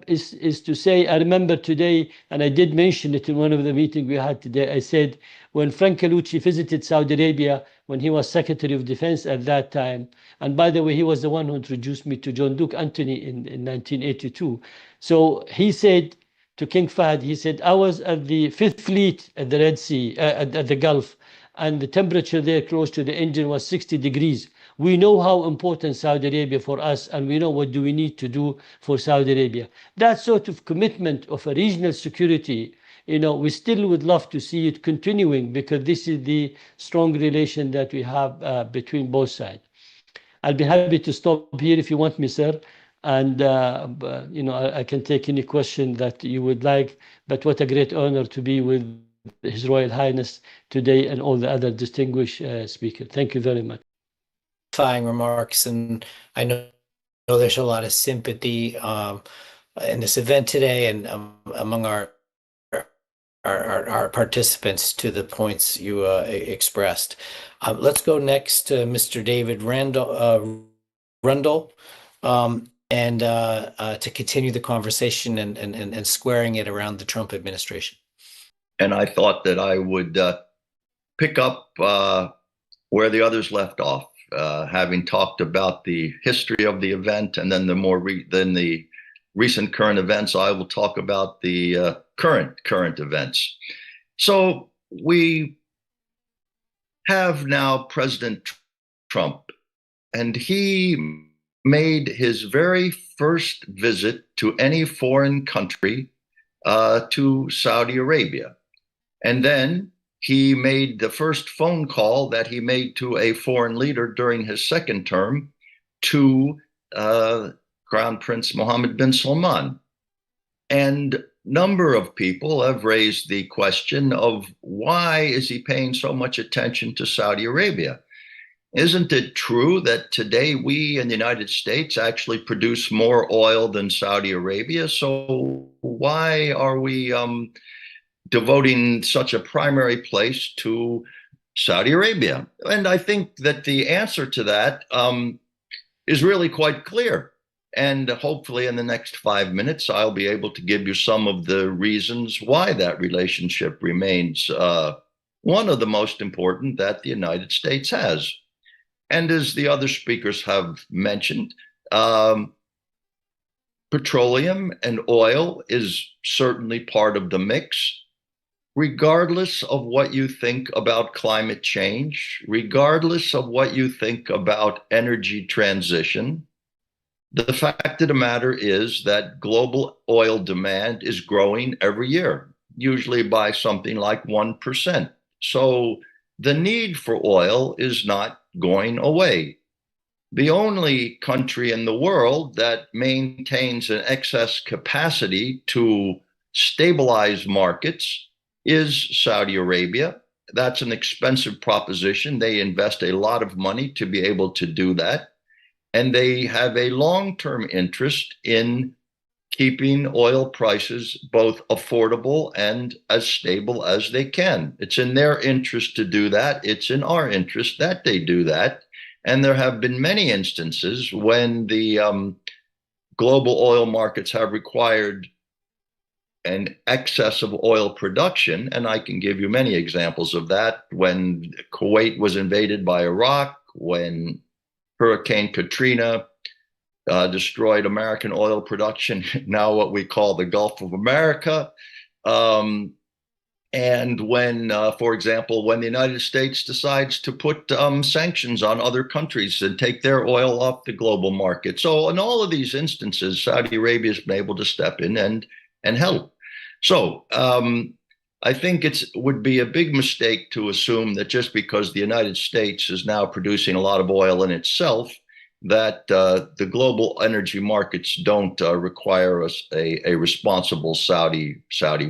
is to say, I remember today, and I did mention it in one of the meetings we had today, I said, when Frank Calucci visited Saudi Arabia, when he was Secretary of Defense at that time, and by the way, he was the one who introduced me to John Duke Anthony in 1982. So he said to King Fahd, he said, I was at the Fifth Fleet at the Red Sea, at the Gulf, and the temperature there close to the engine was 60 degrees. We know how important Saudi Arabia for us, and we know what do we need to do for Saudi Arabia. That sort of commitment of a regional security, you know, we still would love to see it continuing, because this is the strong relation that we have between both sides. I'll be happy to stop here if you want me, sir. And, you know, I can take any question that you would like, but what a great honor to be with His Royal Highness today and all the other distinguished speakers. Thank you very much. Remarks, and I know there's a lot of sympathy in this event today, and among our participants to the points you expressed. Let's go next to Mr. David Rundle, and to continue the conversation and squaring it around the Trump administration. And I thought that I would pick up where the others left off, having talked about the history of the event, and then the recent current events. I will talk about the current events. So we have now President Trump, and he made his very first visit to any foreign country to Saudi Arabia. And then he made the first phone call that he made to a foreign leader during his second term to Crown Prince Mohammed bin Salman. And a number of people have raised the question of why is he paying so much attention to Saudi Arabia? Isn't it true that today we in the United States actually produce more oil than Saudi Arabia? So why are we devoting such a primary place to Saudi Arabia? And I think that the answer to that is really quite clear. And hopefully in the next 5 minutes, I'll be able to give you some of the reasons why that relationship remains one of the most important that the United States has. And as the other speakers have mentioned, petroleum and oil is certainly part of the mix. Regardless of what you think about climate change, regardless of what you think about energy transition, the fact of the matter is that global oil demand is growing every year, usually by something like 1%. So the need for oil is not going away. The only country in the world that maintains an excess capacity to stabilize markets is Saudi Arabia. That's an expensive proposition. They invest a lot of money to be able to do that. And they have a long-term interest in keeping oil prices both affordable and as stable as they can. It's in their interest to do that. It's in our interest that they do that. And there have been many instances when the global oil markets have required an excess of oil production, and I can give you many examples of that. When Kuwait was invaded by Iraq, when Hurricane Katrina destroyed American oil production, now what we call the Gulf of America, And when, for example, when the United States decides to put sanctions on other countries and take their oil off the global market. So in all of these instances, Saudi Arabia has been able to step in and help. So I think it would be a big mistake to assume that just because the United States is now producing a lot of oil in itself, that the global energy markets don't require us a responsible Saudi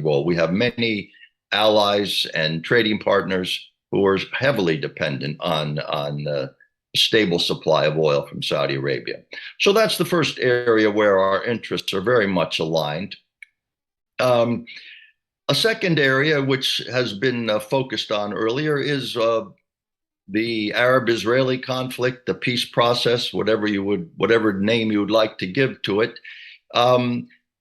role. We have many allies and trading partners who are heavily dependent on a stable supply of oil from Saudi Arabia. So that's the first area where our interests are very much aligned. A second area, which has been focused on earlier, is the Arab-Israeli conflict, the peace process, whatever name you would like to give to it.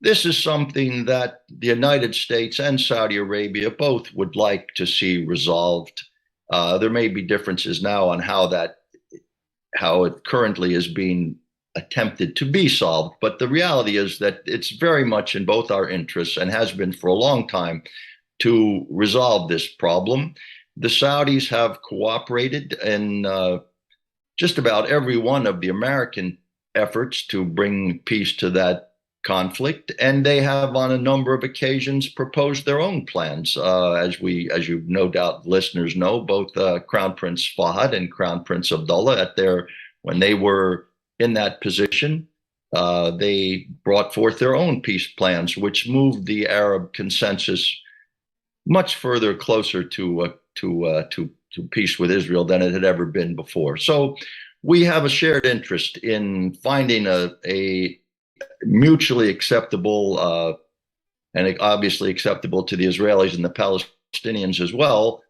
This is something that the United States and Saudi Arabia both would like to see resolved. There may be differences now on how it currently is being attempted to be solved, but the reality is that it's very much in both our interests, and has been for a long time, to resolve this problem. The Saudis have cooperated in just about every one of the American efforts to bring peace to that conflict, and they have on a number of occasions proposed their own plans. As you no doubt listeners know, both Crown Prince Fahd and Crown Prince Abdullah, when they were in that position, they brought forth their own peace plans, which moved the Arab consensus much further closer to peace with Israel than it had ever been before. So we have a shared interest in finding a mutually acceptable and obviously acceptable to the Israelis and the Palestinians as well,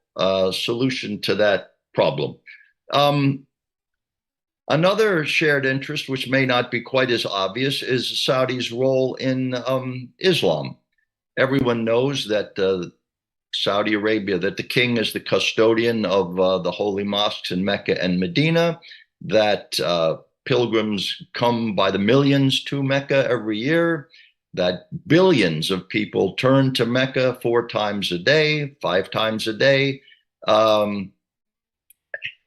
solution to that problem. Another shared interest, which may not be quite as obvious, is Saudi's role in Islam. Everyone knows that Saudi Arabia, that the king is the custodian of the holy mosques in Mecca and Medina, that pilgrims come by the millions to Mecca every year, that billions of people turn to Mecca 4 times a day, 5 times a day.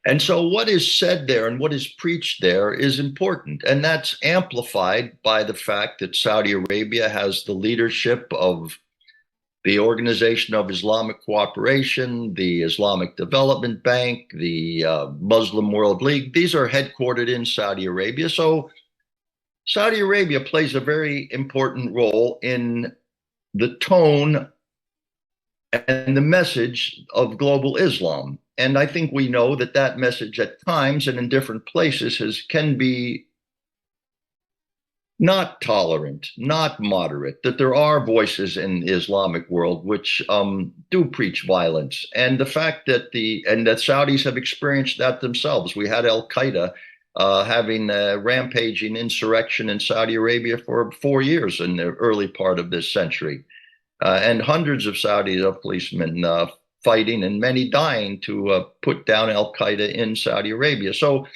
And so what is said there and what is preached there is important. And that's amplified by the fact that Saudi Arabia has the leadership of the Organization of Islamic Cooperation, the Islamic Development Bank, the Muslim World League. These are headquartered in Saudi Arabia. So Saudi Arabia plays a very important role in the tone and the message of global Islam. And I think we know that that message at times and in different places can be not tolerant, not moderate, that there are voices in the Islamic world which do preach violence. And the fact that that Saudis have experienced that themselves. We had Al-Qaeda having a rampaging insurrection in Saudi Arabia for 4 years in the early part of this century. And hundreds of Saudi policemen fighting and many dying to put down Al-Qaeda in Saudi Arabia. So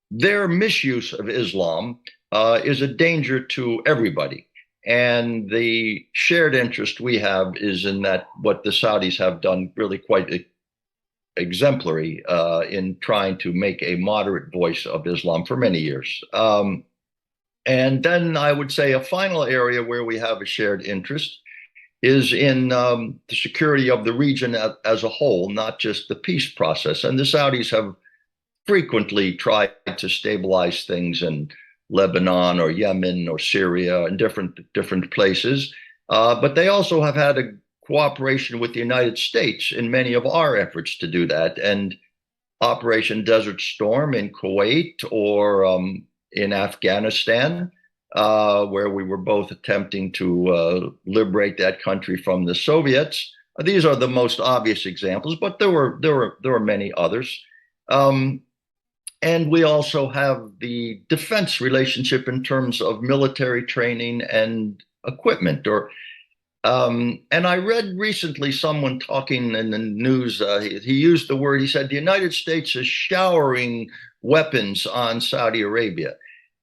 their misuse of Islam is a danger to everybody. And the shared interest we have is in that what the Saudis have done really quite exemplary in trying to make a moderate voice of Islam for many years. And then I would say a final area where we have a shared interest is in the security of the region as a whole, not just the peace process. And the Saudis have frequently tried to stabilize things in Lebanon or Yemen or Syria and different places. But they also have had a cooperation with the United States in many of our efforts to do that. And Operation Desert Storm in Kuwait or in Afghanistan, where we were both attempting to liberate that country from the Soviets. These are the most obvious examples, but there were many others. And we also have the defense relationship in terms of military training and equipment. And I read recently someone talking in the news, he used the word, he said, the United States is showering weapons on Saudi Arabia.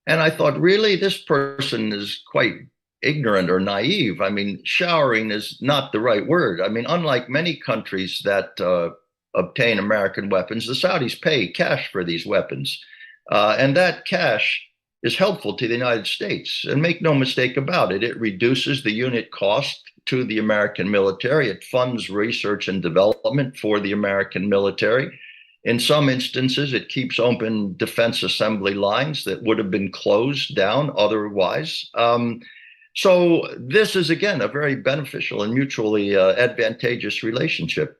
And I thought, really, this person is quite ignorant or naive. I mean, showering is not the right word. I mean, unlike many countries that obtain American weapons, the Saudis pay cash for these weapons. And that cash is helpful to the United States. And make no mistake about it, it reduces the unit cost to the American military. It funds research and development for the American military. In some instances, it keeps open defense assembly lines that would have been closed down otherwise. So this is, again, a very beneficial and mutually advantageous relationship.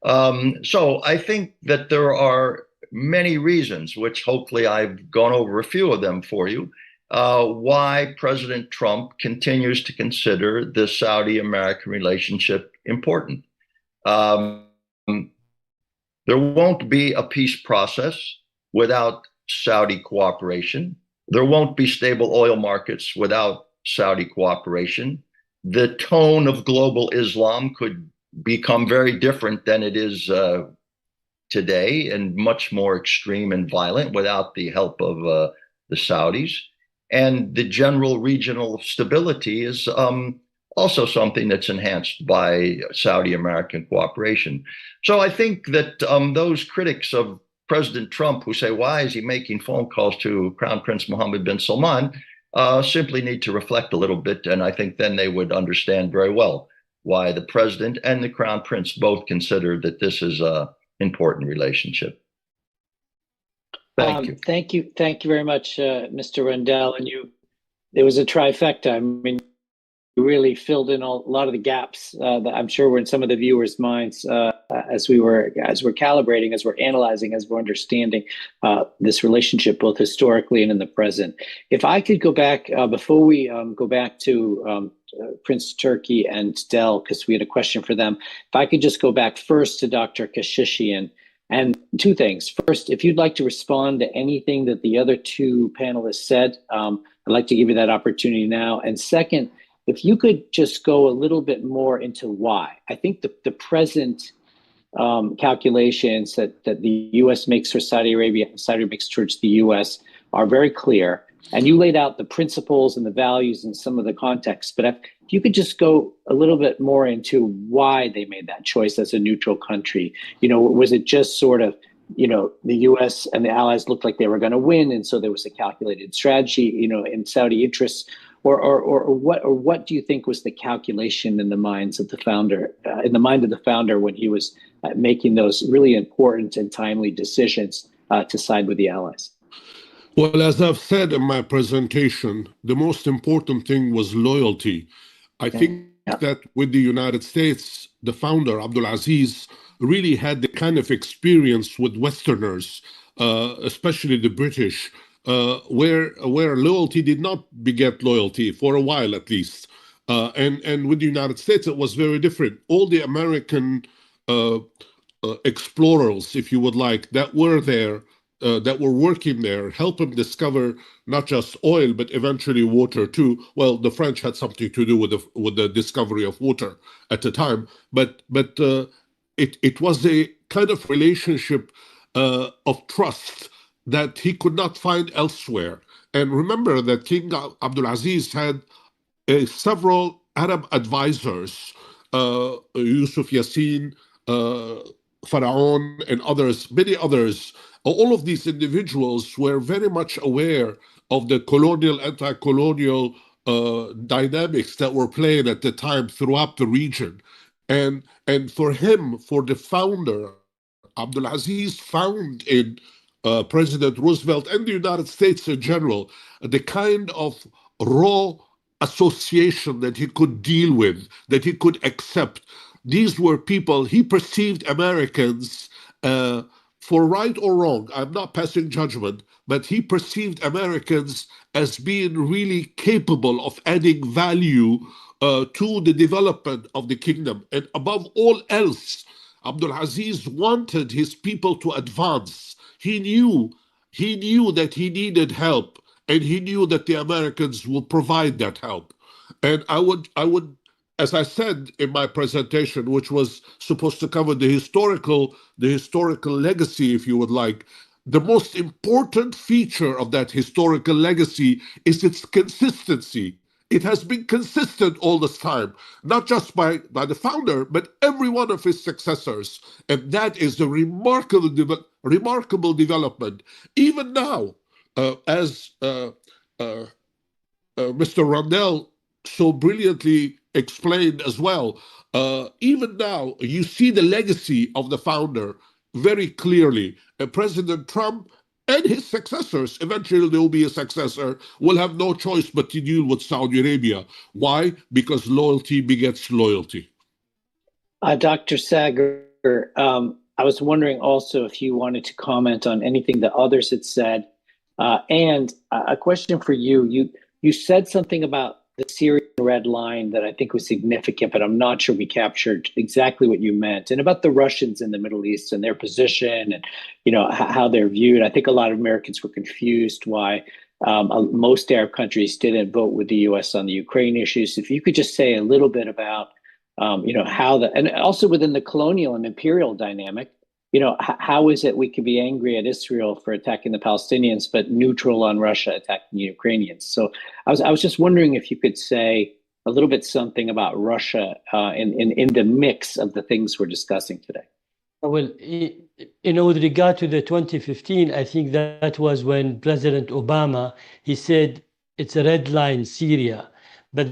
So I think that there are many reasons, which hopefully I've gone over a few of them for you, why President Trump continues to consider the Saudi-American relationship important. There won't be a peace process without Saudi cooperation. There won't be stable oil markets without Saudi cooperation. The tone of global Islam could become very different than it is today, and much more extreme and violent without the help of the Saudis. And the general regional stability is also something that's enhanced by Saudi-American cooperation. So I think that those critics of President Trump who say, why is he making phone calls to Crown Prince Mohammed bin Salman, simply need to reflect a little bit. And I think then they would understand very well why the president and the Crown Prince both consider that this is an important relationship. Thank you. Thank you very much, Mr. Rendell. And there was a trifecta. I mean, you really filled in a lot of the gaps that I'm sure were in some of the viewers' minds as we're calibrating, as we're analyzing, as we're understanding this relationship, both historically and in the present. If I could go back before we go back to Prince Turki and Del, because we had a question for them. If I could just go back first to Dr. Kashishian, and two things. First, if you'd like to respond to anything that the other two panelists said, I'd like to give you that opportunity now. And second, if you could just go a little bit more into why. I think the present calculations that the U.S. makes for Saudi Arabia, Saudi makes towards the U.S. are very clear. And you laid out the principles and the values and some of the context. But if you could just go a little bit more into why they made that choice as a neutral country. Was it just sort of, the U.S. and the allies looked like they were going to win, and so there was a calculated strategy, in Saudi interests? Or what do you think was the calculation in the minds of the founder, when he was making those really important and timely decisions to side with the allies? Well, as I've said in my presentation, the most important thing was loyalty. I think that with the United States, the founder, Abdulaziz, really had the kind of experience with Westerners, especially the British, where loyalty did not beget loyalty, for a while at least. And with the United States, it was very different. All the American explorers, if you would like, that were there, that were working there, helped him discover not just oil, but eventually water too. Well, the French had something to do with the discovery of water at the time, but it was a kind of relationship of trust that he could not find elsewhere. And remember that King Abdulaziz had several Arab advisors, Yusuf Yassin, Pharaon, and others, many others. All of these individuals were very much aware of the colonial, anti-colonial dynamics that were playing at the time throughout the region. And for him, for the founder, Abdulaziz found in President Roosevelt and the United States in general the kind of raw association that he could deal with, that he could accept. These were people, he perceived Americans, for right or wrong, I'm not passing judgment, but he perceived Americans as being really capable of adding value to the development of the kingdom. And above all else, Abdulaziz wanted his people to advance. He knew that he needed help, and he knew that the Americans would provide that help. And I would, as I said in my presentation, which was supposed to cover the historical legacy, if you would like, the most important feature of that historical legacy is its consistency. It has been consistent all this time, not just by the founder, but every one of his successors. And that is a remarkable development. Even now, as Mr. Randell so brilliantly explained as well, even now, you see the legacy of the founder very clearly. President Trump and his successors, eventually there will be a successor, will have no choice but to deal with Saudi Arabia. Why? Because loyalty begets loyalty. Dr. Sagar, I was wondering also if you wanted to comment on anything that others had said. And a question for you. You said something about the Syrian red line that I think was significant, but I'm not sure we captured exactly what you meant, and about the Russians in the Middle East and their position and, you know, how they're viewed. I think a lot of Americans were confused why most Arab countries didn't vote with the U.S. on the Ukraine issues. If you could just say a little bit about, you know, how and also within the colonial and imperial dynamic, you know, how is it we could be angry at Israel for attacking the Palestinians, but neutral on Russia attacking the Ukrainians? So I was just wondering if you could say a little bit something about Russia in the mix of the things we're discussing today. Well, you know, with regard to the 2015, I think that was when President Obama, he said it's a red line, Syria. But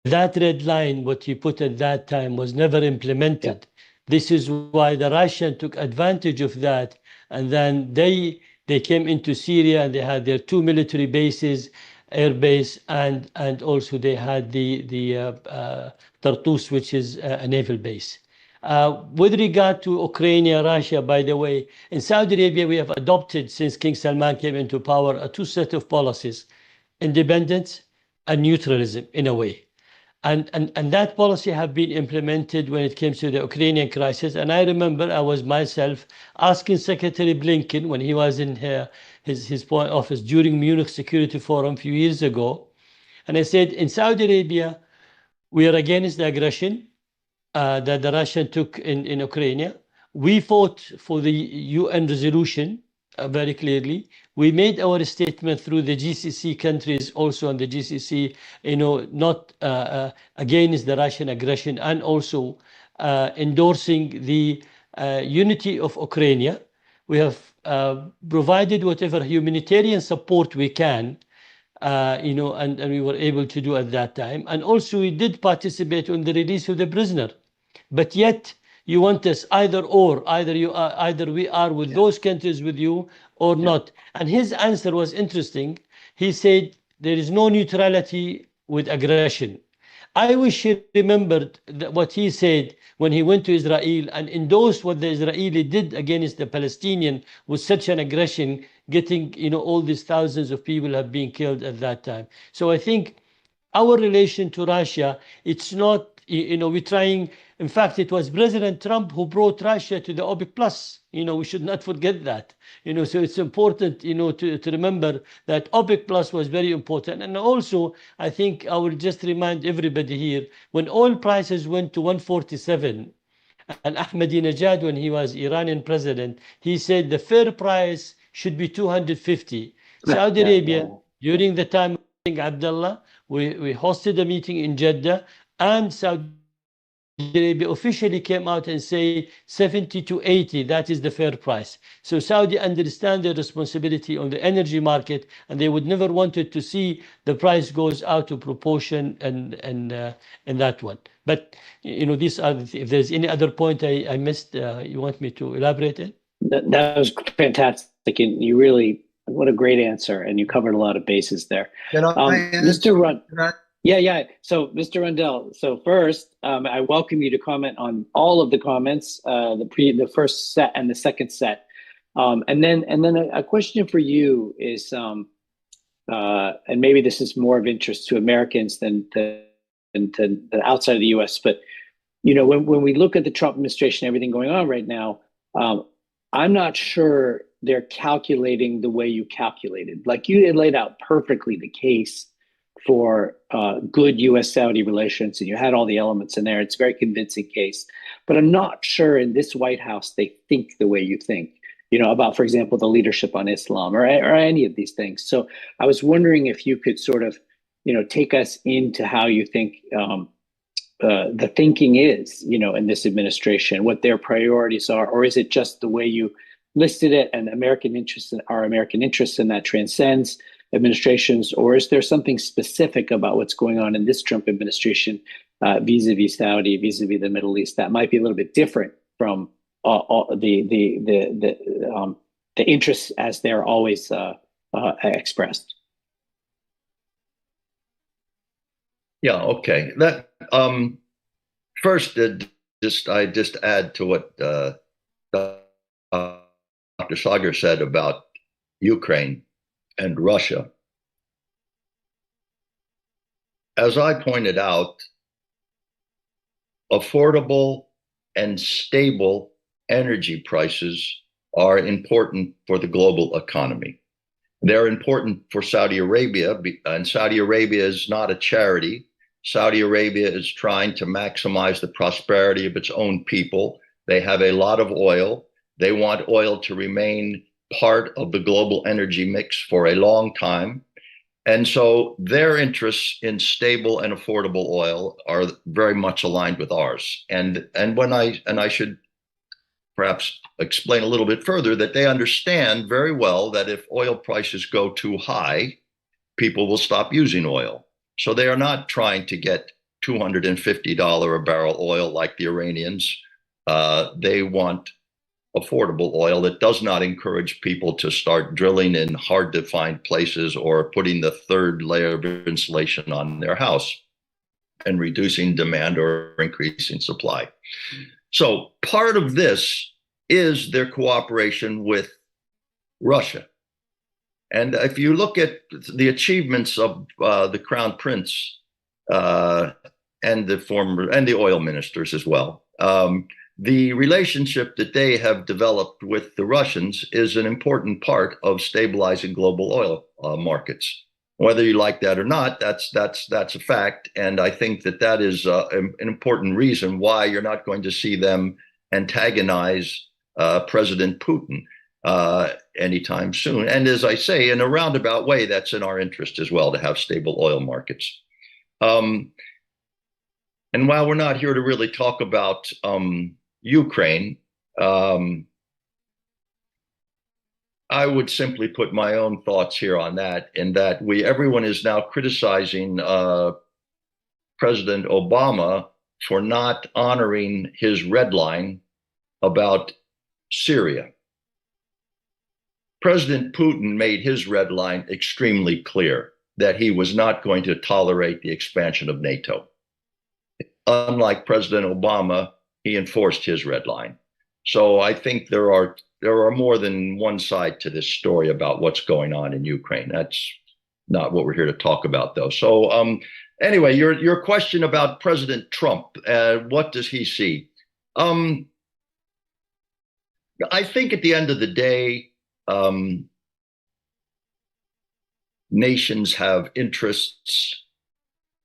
that red line, what he put at that time, was never implemented. Yeah. This is why the Russians took advantage of that, and then they came into Syria and they had their 2 military bases, air base, and also they had the Tartus, which is a naval base. With regard to Ukraine, Russia, by the way, in Saudi Arabia we have adopted, since King Salman came into power, a two set of policies: independence and neutralism, in a way. And that policy have been implemented when it comes to the Ukrainian crisis. And I remember I was myself asking Secretary Blinken when he was in his office during Munich Security Forum a few years ago. And I said, in Saudi Arabia, we are against the aggression that the Russians took in Ukraine. We fought for the UN resolution very clearly. We made our statement through the GCC countries, also on the GCC, you know, not against the Russian aggression, and also endorsing the unity of Ukraine. We have provided whatever humanitarian support we can, you know, and we were able to do at that time. And also we did participate in the release of the prisoner. But yet you want us either we are with those countries with you or not. And his answer was interesting. He said there is no neutrality with aggression. I wish he remembered what he said when he went to Israel and endorsed what the Israeli did against the Palestinian with such an aggression, getting, you know, all these thousands of people have been killed at that time. So I think our relation to Russia, it's not, you know, we're trying. In fact, it was President Trump who brought Russia to the OPEC Plus. You know, we should not forget that. You know, so it's important, you know, to remember that OPEC Plus was very important. And also, I think I will just remind everybody here, when oil prices went to 147, and Ahmadinejad, when he was Iranian president, he said the fair price should be 250. Saudi Arabia, during the time of King Abdullah, we hosted a meeting in Jeddah, and Saudi Arabia officially came out and say 70 to 80, that is the fair price. So Saudi understand their responsibility on the energy market, and they would never wanted to see the price goes out of proportion and that one. But, you know, these are, if there's any other point I missed, you want me to elaborate it? That was fantastic. And you really, what a great answer. And you covered a lot of bases there. Mr. Rudd. Yeah. So, Mr. Rundell, so first, I welcome you to comment on all of the comments, the first set and the second set. And then a question for you is, and maybe this is more of interest to Americans than outside of the US, but, you know, when we look at the Trump administration, everything going on right now, I'm not sure they're calculating the way you calculated. Like, you had laid out perfectly the case for good U.S.-Saudi relations, and you had all the elements in there. It's a very convincing case. But I'm not sure in this White House they think the way you think, you know, about, for example, the leadership on Islam or any of these things. So I was wondering if you could sort of take us into how you think the thinking is, in this administration, what their priorities are, or is it just the way you listed it and American interests in that transcends administrations, or is there something specific about what's going on in this Trump administration vis-a-vis Saudi, vis-a-vis the Middle East, that might be a little bit different from the interests as they're always expressed? Yeah, okay. That first, I just add to what Dr. Sagar said about Ukraine and Russia. As I pointed out, affordable and stable energy prices are important for the global economy. They're important for Saudi Arabia, and Saudi Arabia is not a charity. Saudi Arabia is trying to maximize the prosperity of its own people. They have a lot of oil. They want oil to remain part of the global energy mix for a long time. And so their interests in stable and affordable oil are very much aligned with ours. And I should perhaps explain a little bit further that they understand very well that if oil prices go too high, people will stop using oil. So they are not trying to get $250 a barrel oil like the Iranians. They want affordable oil that does not encourage people to start drilling in hard to find places or putting the third layer of insulation on their house and reducing demand or increasing supply. So part of this is their cooperation with Russia. And if you look at the achievements of the Crown Prince and the oil ministers as well, the relationship that they have developed with the Russians is an important part of stabilizing global oil markets. Whether you like that or not, that's a fact. And I think that is an important reason why you're not going to see them antagonize President Putin anytime soon. And as I say, in a roundabout way, that's in our interest as well to have stable oil markets. And while we're not here to really talk about Ukraine, I would simply put my own thoughts here on that, in that everyone is now criticizing President Obama for not honoring his red line about Syria. President Putin made his red line extremely clear that he was not going to tolerate the expansion of NATO. Unlike President Obama, he enforced his red line. So I think there are more than one side to this story about what's going on in Ukraine. That's not what we're here to talk about, though. So anyway, your question about President Trump, what does he see? I think at the end of the day, nations have interests.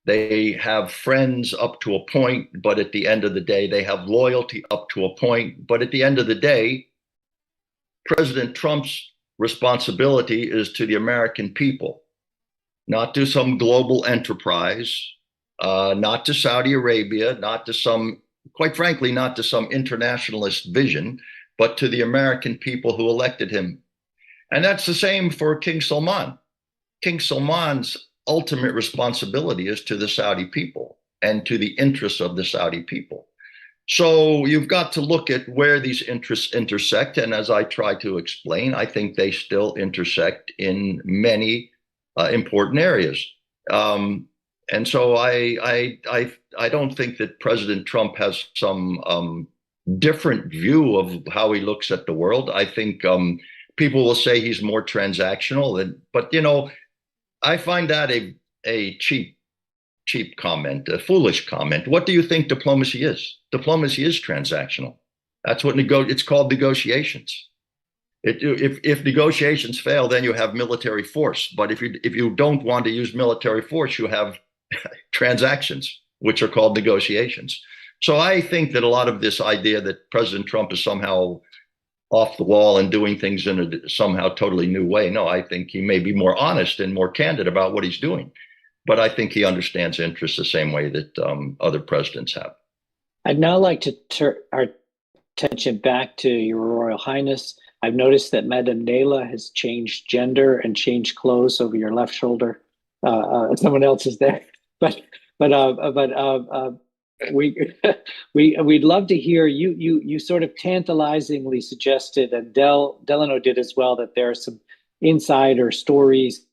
They have friends up to a point, but at the end of the day, they have loyalty up to a point. But at the end of the day, President Trump's responsibility is to the American people, not to some global enterprise, not to Saudi Arabia, quite frankly, not to some internationalist vision, but to the American people who elected him. And that's the same for King Salman. King Salman's ultimate responsibility is to the Saudi people and to the interests of the Saudi people. So you've got to look at where these interests intersect. And as I try to explain, I think they still intersect in many important areas. And so I don't think that President Trump has some different view of how he looks at the world. I think people will say he's more transactional, but I find that a cheap comment, a foolish comment. What do you think diplomacy is? Diplomacy is transactional. That's what it's called, negotiations. If negotiations fail, then you have military force. But if you don't want to use military force, you have transactions, which are called negotiations. So I think that a lot of this idea that President Trump is somehow off the wall and doing things in a somehow totally new way. No, I think he may be more honest and more candid about what he's doing. but I think he understands interests the same way that other presidents have. I'd now like to turn our attention back to Your Royal Highness. I've noticed that Madame Naila has changed gender and changed clothes over your left shoulder. Someone else is there, but we'd love to hear you. You sort of tantalizingly suggested, and Delano did as well, that there are some insider stories,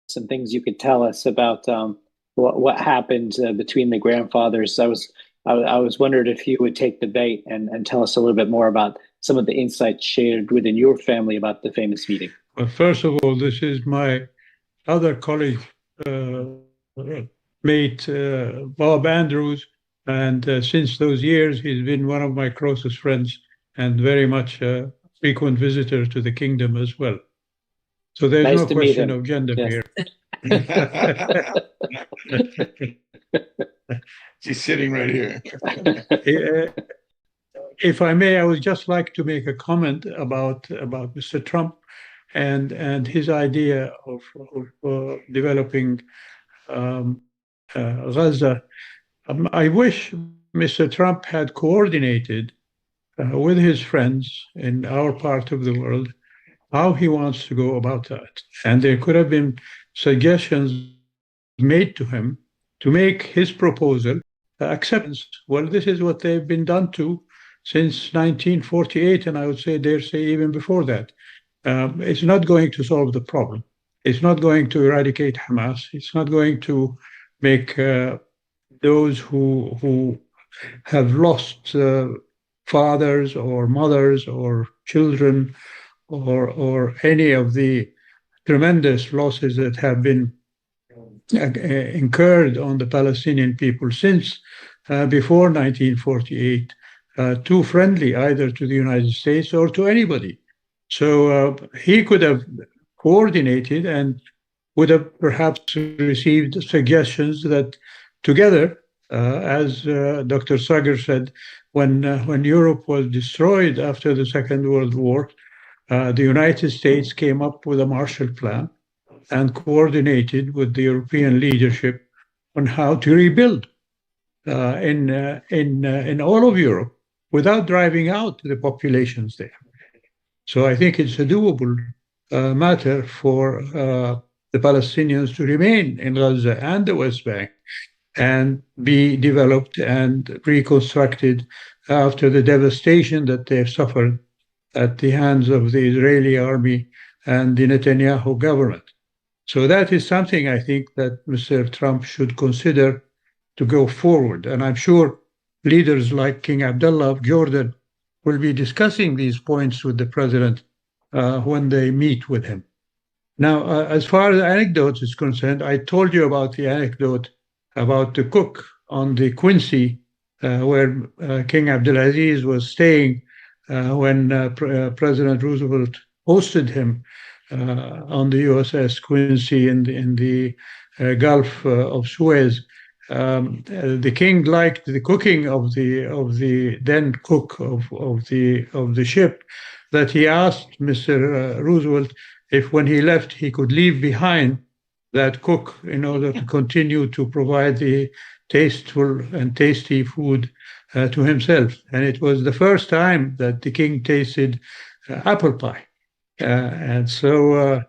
some things you could tell us about what happened between the grandfathers. I was wondering if you would take the bait and tell us a little bit more about some of the insights shared within your family about the famous meeting. Well, first of all, this is my other colleague, mate, Bob Andrews. And since those years, he's been one of my closest friends and very much a frequent visitor to the kingdom as well. So there's Nice no to meet question him. of gender Yes. here. She's sitting right here. If I may, I would just like to make a comment about Mr. Trump and his idea of developing Gaza. I wish Mr. Trump had coordinated with his friends in our part of the world how he wants to go about that. And there could have been suggestions made to him to make his proposal acceptance. Well, this is what they've been done to since 1948, and I would say, dare say, even before that. It's not going to solve the problem. It's not going to eradicate Hamas. It's not going to make those who have lost fathers or mothers or children or any of the tremendous losses that have been incurred on the Palestinian people since before 1948, too friendly either to the United States or to anybody. So he could have coordinated and would have perhaps received suggestions that together, as Dr. Sagar said, when Europe was destroyed after the Second World War, the United States came up with a Marshall Plan and coordinated with the European leadership on how to rebuild in all of Europe without driving out the populations there. So I think it's a doable matter for the Palestinians to remain in Gaza and the West Bank and be developed and reconstructed after the devastation that they've suffered at the hands of the Israeli army and the Netanyahu government. So that is something I think that Mr. Trump should consider to go forward. And I'm sure leaders like King Abdullah of Jordan will be discussing these points with the president when they meet with him. Now, as far as anecdotes is concerned, I told you about the anecdote about the cook on the Quincy, where King Abdulaziz was staying when President Roosevelt hosted him on the USS Quincy in the Gulf of Suez. The king liked the cooking of the then cook of the ship, that he asked Mr. Roosevelt if when he left he could leave behind that cook in order to continue to provide the tasteful and tasty food to himself. And it was the first time that the king tasted apple pie. And so,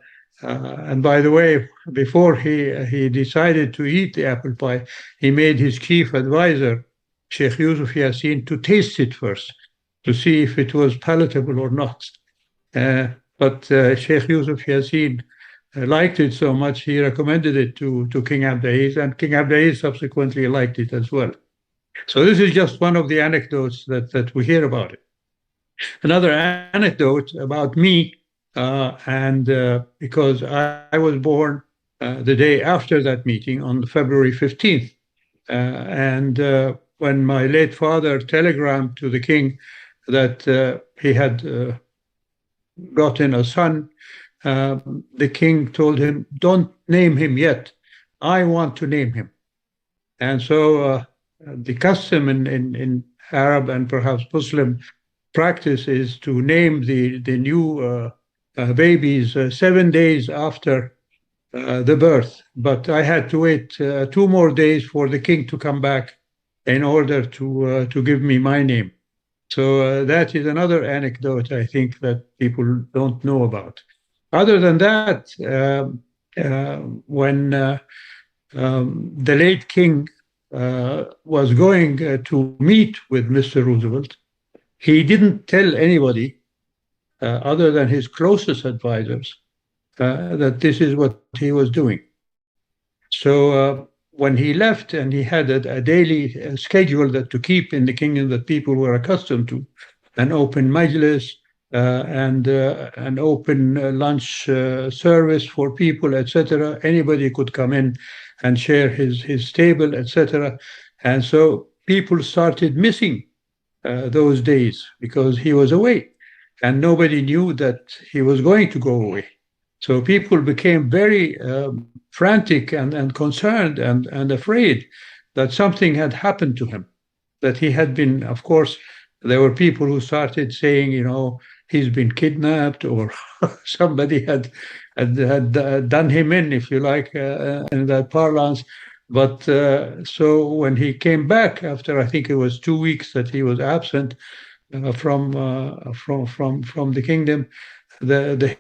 and by the way, before he decided to eat the apple pie, he made his chief advisor, Sheikh Yusuf Yassin, to taste it first, to see if it was palatable or not. But Sheikh Yusuf Yassin liked it so much, he recommended it to King Abdulaziz, and King Abdulaziz subsequently liked it as well. So this is just one of the anecdotes that we hear about it. Another anecdote about me, because I was born the day after that meeting on February 15th. When my late father telegrammed to the king that he had gotten a son, the king told him, "Don't name him yet. I want to name him." And so the custom in Arab and perhaps Muslim practice is to name the new babies 7 days after the birth. But I had to wait 2 more days for the king to come back in order to give me my name. So that is another anecdote I think that people don't know about. Other than that, when the late king was going to meet with Mr. Roosevelt, he didn't tell anybody other than his closest advisors that this is what he was doing. So when he left and he had a daily schedule that to keep in the kingdom that people were accustomed to, an open majlis and an open lunch service for people, etc. Anybody could come in and share his table, etc. And so people started missing those days because he was away, and nobody knew that he was going to go away. So people became very frantic and concerned and afraid that something had happened to him, that he had been, of course, there were people who started saying, he's been kidnapped, or somebody had done him in, if you like, in that parlance. But so when he came back after, I think it was 2 weeks that he was absent from the kingdom, the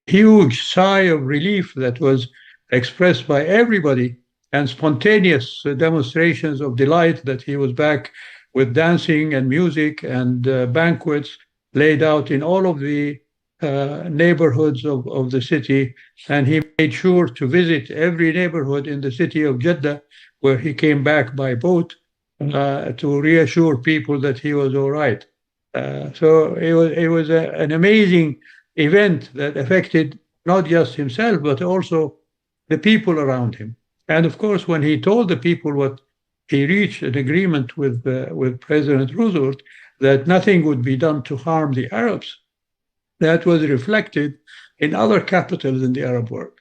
huge sigh of relief that was expressed by everybody, and spontaneous demonstrations of delight that he was back, with dancing and music and banquets laid out in all of the neighborhoods of the city. And he made sure to visit every neighborhood in the city of Jeddah, where he came back by boat, to reassure people that he was all right. So it was an amazing event that affected not just himself, but also the people around him. And of course, when he told the people what he reached an agreement with President Roosevelt that nothing would be done to harm the Arabs, that was reflected in other capitals in the Arab world,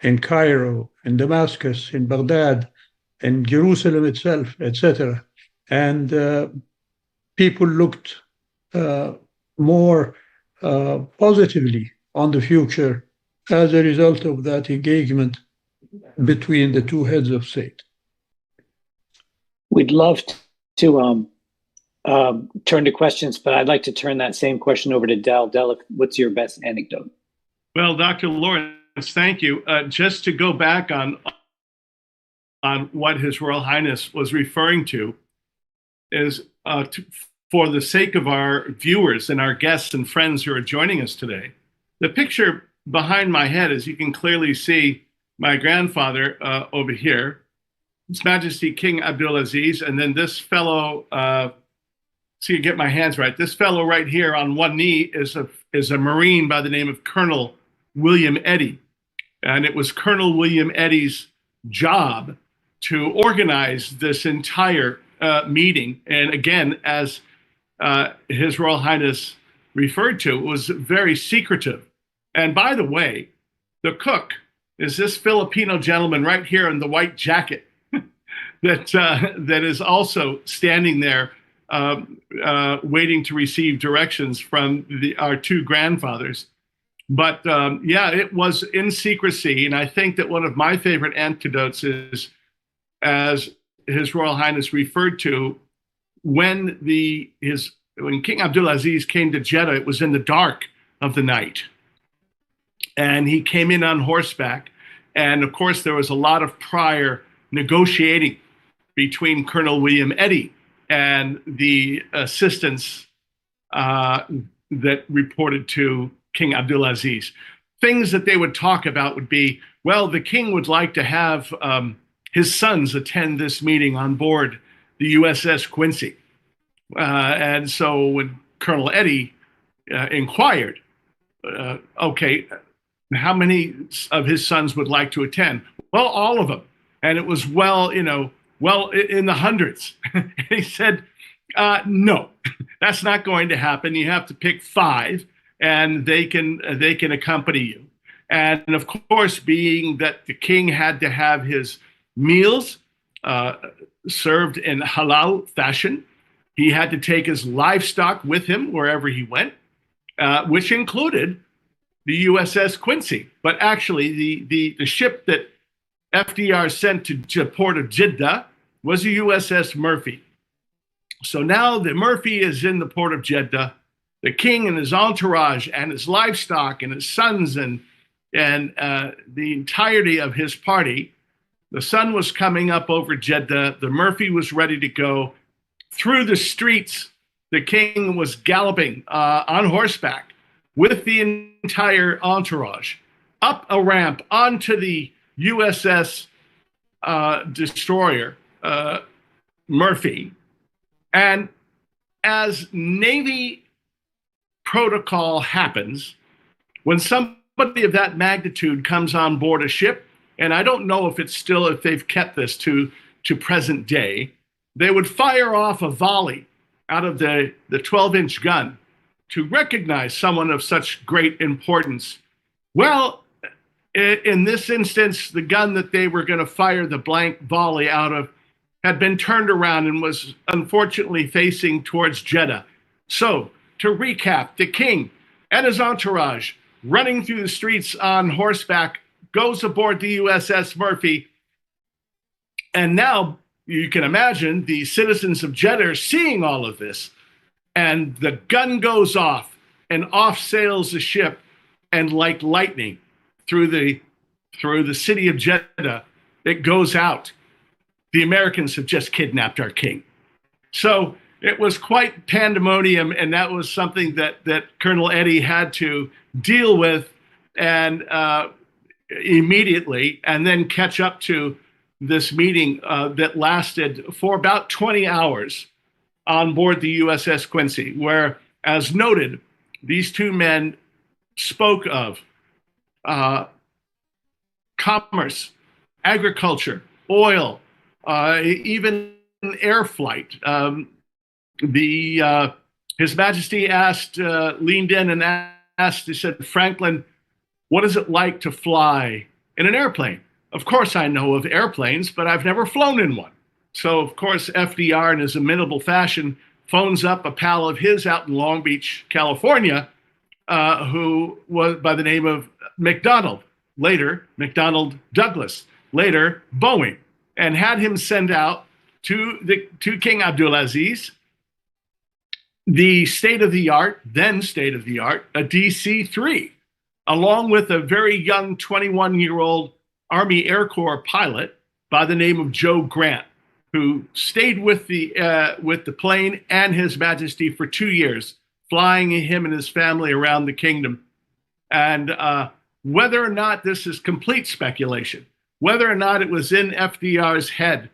in Cairo, in Damascus, in Baghdad, in Jerusalem itself, etc. And people looked more positively on the future as a result of that engagement between the two heads of state. We'd love to turn to questions, but I'd like to turn that same question over to Del. Del, what's your best anecdote? Well, Dr. Lawrence, thank you. Just to go back on what His Royal Highness was referring to is for the sake of our viewers and our guests and friends who are joining us today, the picture behind my head, as you can clearly see, my grandfather over here, His Majesty King Abdulaziz, and then this fellow, so you get my hands right, this fellow right here on one knee is a Marine by the name of Colonel William Eddy. And it was Colonel William Eddy's job to organize this entire meeting. And again, as His Royal Highness referred to, it was very secretive. And by the way, the cook is this Filipino gentleman right here in the white jacket that is also standing there waiting to receive directions from our two grandfathers. But yeah, it was in secrecy. And I think that one of my favorite anecdotes is, as His Royal Highness referred to, when King Abdulaziz came to Jeddah, it was in the dark of the night. And he came in on horseback. And of course, there was a lot of prior negotiating between Colonel William Eddy and the assistants that reported to King Abdulaziz. Things that they would talk about would be, well, the king would like to have his sons attend this meeting on board the USS Quincy. And so when Colonel Eddy inquired, okay, how many of his sons would like to attend? Well, all of them. And it was well in the hundreds. And he said, no, that's not going to happen. You have to pick 5, and they can accompany you. And of course, being that the king had to have his meals served in halal fashion, he had to take his livestock with him wherever he went, which included the USS Quincy, but actually the ship that FDR sent to port of Jeddah was the USS Murphy. So now the Murphy is in the port of Jeddah. The king and his entourage and his livestock and his sons and the entirety of his party. The sun was coming up over Jeddah. The Murphy was ready to go. Through the streets, the king was galloping on horseback with the entire entourage up a ramp onto the USS destroyer Murphy. And as Navy protocol happens, when somebody of that magnitude comes on board a ship, and I don't know if they've kept this to present day, they would fire off a volley out of the 12-inch gun to recognize someone of such great importance. Well, in this instance, the gun that they were going to fire the blank volley out of had been turned around and was unfortunately facing towards Jeddah. So, to recap, the king and his entourage running through the streets on horseback goes aboard the USS Murphy. And now you can imagine the citizens of Jeddah seeing all of this. And the gun goes off and off sails the ship, and like lightning through the city of Jeddah, it goes out. The Americans have just kidnapped our king. So it was quite pandemonium, and that was something that Colonel Eddy had to deal with and immediately, and then catch up to this meeting that lasted for about 20 hours on board the USS Quincy, where, as noted, these two men spoke of commerce, agriculture, oil, even air flight. His Majesty leaned in and asked, he said, "Franklin, what is it like to fly in an airplane?" Of course, I know of airplanes, but I've never flown in one. So, of course, FDR, in his amenable fashion, phones up a pal of his out in Long Beach, California, who was by the name of McDonald, later McDonnell Douglas, later Boeing, and had him send out to King Abdulaziz the state-of-the-art, then state-of-the-art, a DC-3, along with a very young 21-year-old Army Air Corps pilot by the name of Joe Grant, who stayed with the plane and His Majesty for 2 years, flying him and his family around the kingdom. And whether or not this is complete speculation, whether or not it was in FDR's head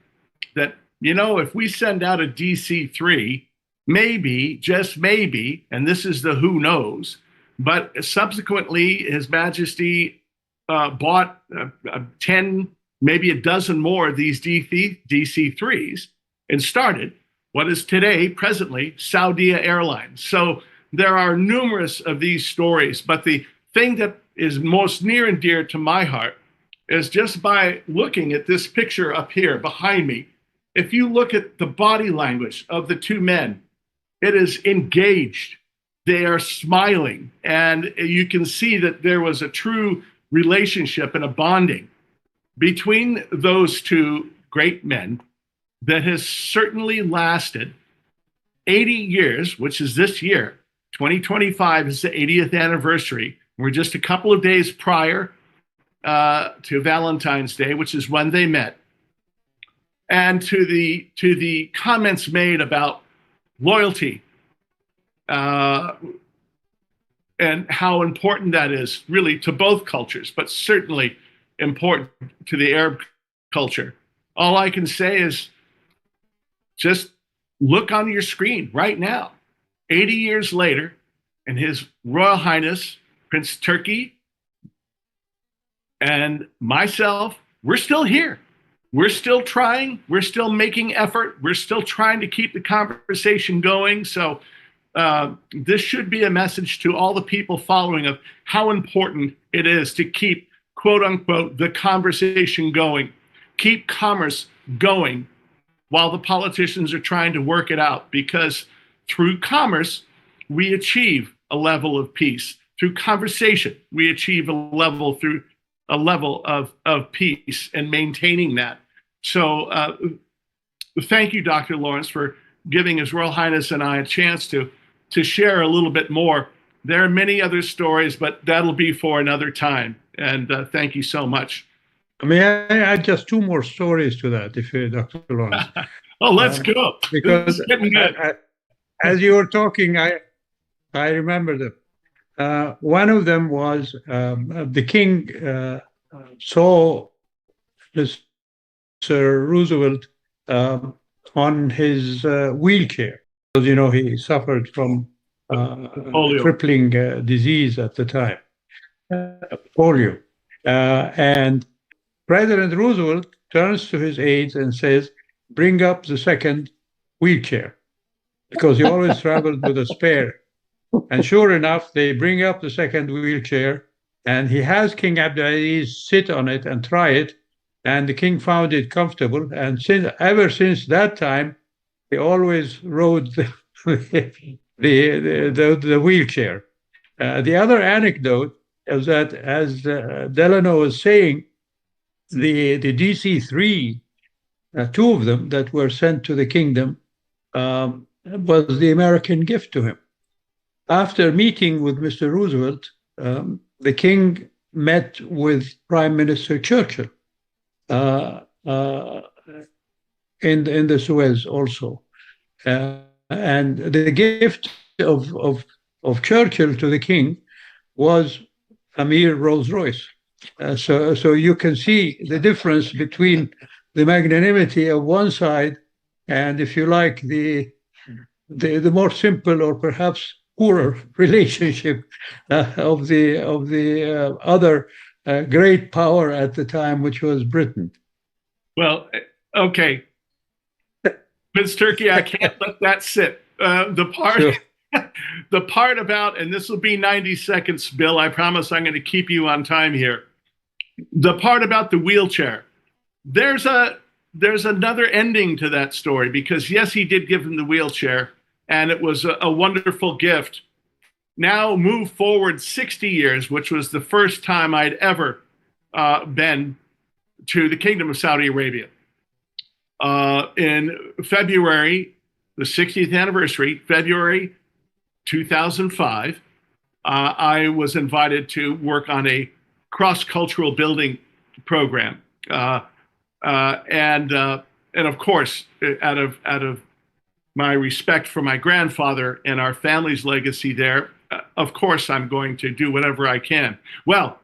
that, if we send out a DC-3, maybe, just maybe, and this is the who knows, but subsequently His Majesty bought 10, maybe a dozen more of these DC-3s and started what is today, presently, Saudi Airlines. So there are numerous of these stories, but the thing that is most near and dear to my heart is just by looking at this picture up here behind me. If you look at the body language of the two men, it is engaged. They are smiling, and you can see that there was a true relationship and a bonding between those two great men that has certainly lasted 80 years, which is this year. 2025 is the 80th anniversary. We're just a couple of days prior to Valentine's Day, which is when they met. And to the comments made about loyalty and how important that is really to both cultures, but certainly important to the Arab culture. All I can say is just look on your screen right now. 80 years later, and His Royal Highness, Prince Turki, and myself, we're still here. We're still trying. We're still making effort. We're still trying to keep the conversation going. So this should be a message to all the people following of how important it is to keep, quote unquote, the conversation going. Keep commerce going while the politicians are trying to work it out, because through commerce, we achieve a level of peace. through conversation, we achieve a level of peace and maintaining that. So thank you, Dr. Lawrence, for giving His Royal Highness and I a chance to share a little bit more. There are many other stories, but that'll be for another time. And thank you so much. May I add just two more stories to that, if Dr. Lawrence? Oh, let's go. Because as you were talking, I remember them. One of them was the king saw Sir Roosevelt on his wheelchair. Because, you know, he suffered from crippling disease at the time, polio. And President Roosevelt turns to his aides and says, bring up the second wheelchair, because he always traveled with a spare. And sure enough, they bring up the second wheelchair, and he has King Abdulaziz sit on it and try it, and the king found it comfortable. And ever since that time, he always rode the wheelchair. The other anecdote is that, as Delano was saying, the DC-3, two of them that were sent to the kingdom, was the American gift to him. After meeting with Mr. Roosevelt, the king met with Prime Minister Churchill in the Suez also. And the gift of Churchill to the king was a mere Rolls Royce. So you can see the difference between the magnanimity of one side and, if you like, the more simple or perhaps poorer relationship of the other great power at the time, which was Britain. Well, okay. Prince Turkey, I can't let that sit. The part about, and this will be 90 seconds, Bill, I promise I'm going to keep you on time here. The part about the wheelchair, there's another ending to that story, because yes, he did give him the wheelchair, and it was a wonderful gift. Now move forward 60 years, which was the first time I'd ever been to the Kingdom of Saudi Arabia. In February, the 60th anniversary, February 2005, I was invited to work on a cross-cultural building program. And of course, out of my respect for my grandfather and our family's legacy there, of course, I'm going to do whatever I can. Well,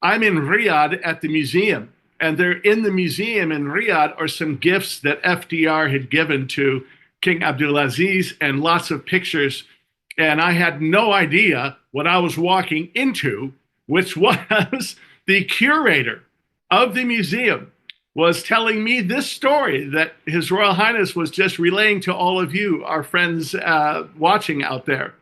I'm in Riyadh at the museum, and there in the museum in Riyadh are some gifts that FDR had given to King Abdulaziz and lots of pictures. And I had no idea what I was walking into, which was the curator of the museum was telling me this story that His Royal Highness was just relaying to all of you, our friends watching out there,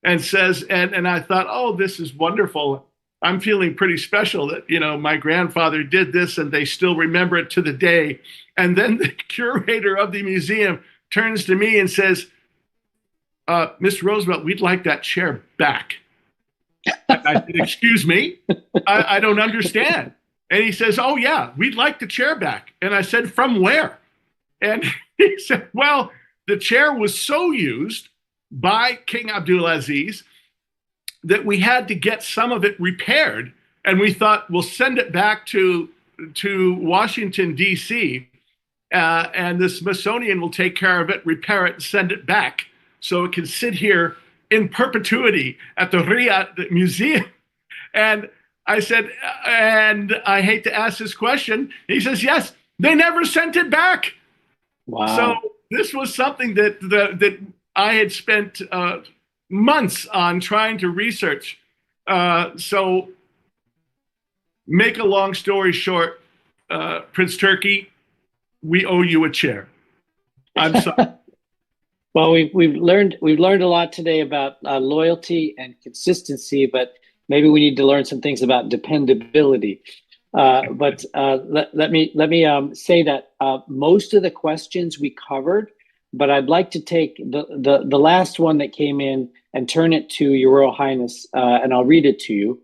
and says, and I thought, oh, this is wonderful. I'm feeling pretty special that, you know, my grandfather did this and they still remember it to the day. And then the curator of the museum turns to me and says, Mr. Roosevelt, we'd like that chair back. I said, excuse me, I don't understand. And he says, oh, yeah, we'd like the chair back. And I said, from where? And he said, well, the chair was so used by King Abdulaziz that we had to get some of it repaired. And we thought, we'll send it back to Washington, D.C., and the Smithsonian will take care of it, repair it, and send it back so it can sit here in perpetuity at the Riyadh Museum. And I said, and I hate to ask this question. He says, yes, they never sent it back. Wow. So this was something that I had spent months on trying to research. So make a long story short, Prince Turkey, we owe you a chair. I'm sorry. Well, we've learned a lot today about loyalty and consistency, but maybe we need to learn some things about dependability. But let me say that most of the questions we covered but I'd like to take the last one that came in and turn it to Your Royal Highness, and I'll read it to you.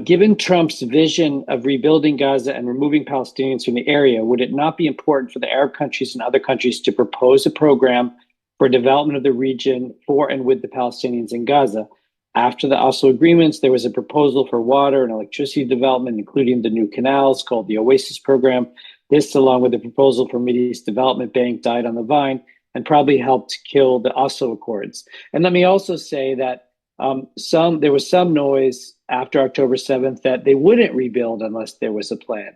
Given Trump's vision of rebuilding Gaza and removing Palestinians from the area, would it not be important for the Arab countries and other countries to propose a program for development of the region for and with the Palestinians in Gaza? After the Oslo agreements, there was a proposal for water and electricity development, including the new canals called the Oasis Program. This, along with the proposal for Mideast Development Bank, died on the vine and probably helped kill the Oslo Accords. And let me also say that there was some noise after October 7th that they wouldn't rebuild unless there was a plan.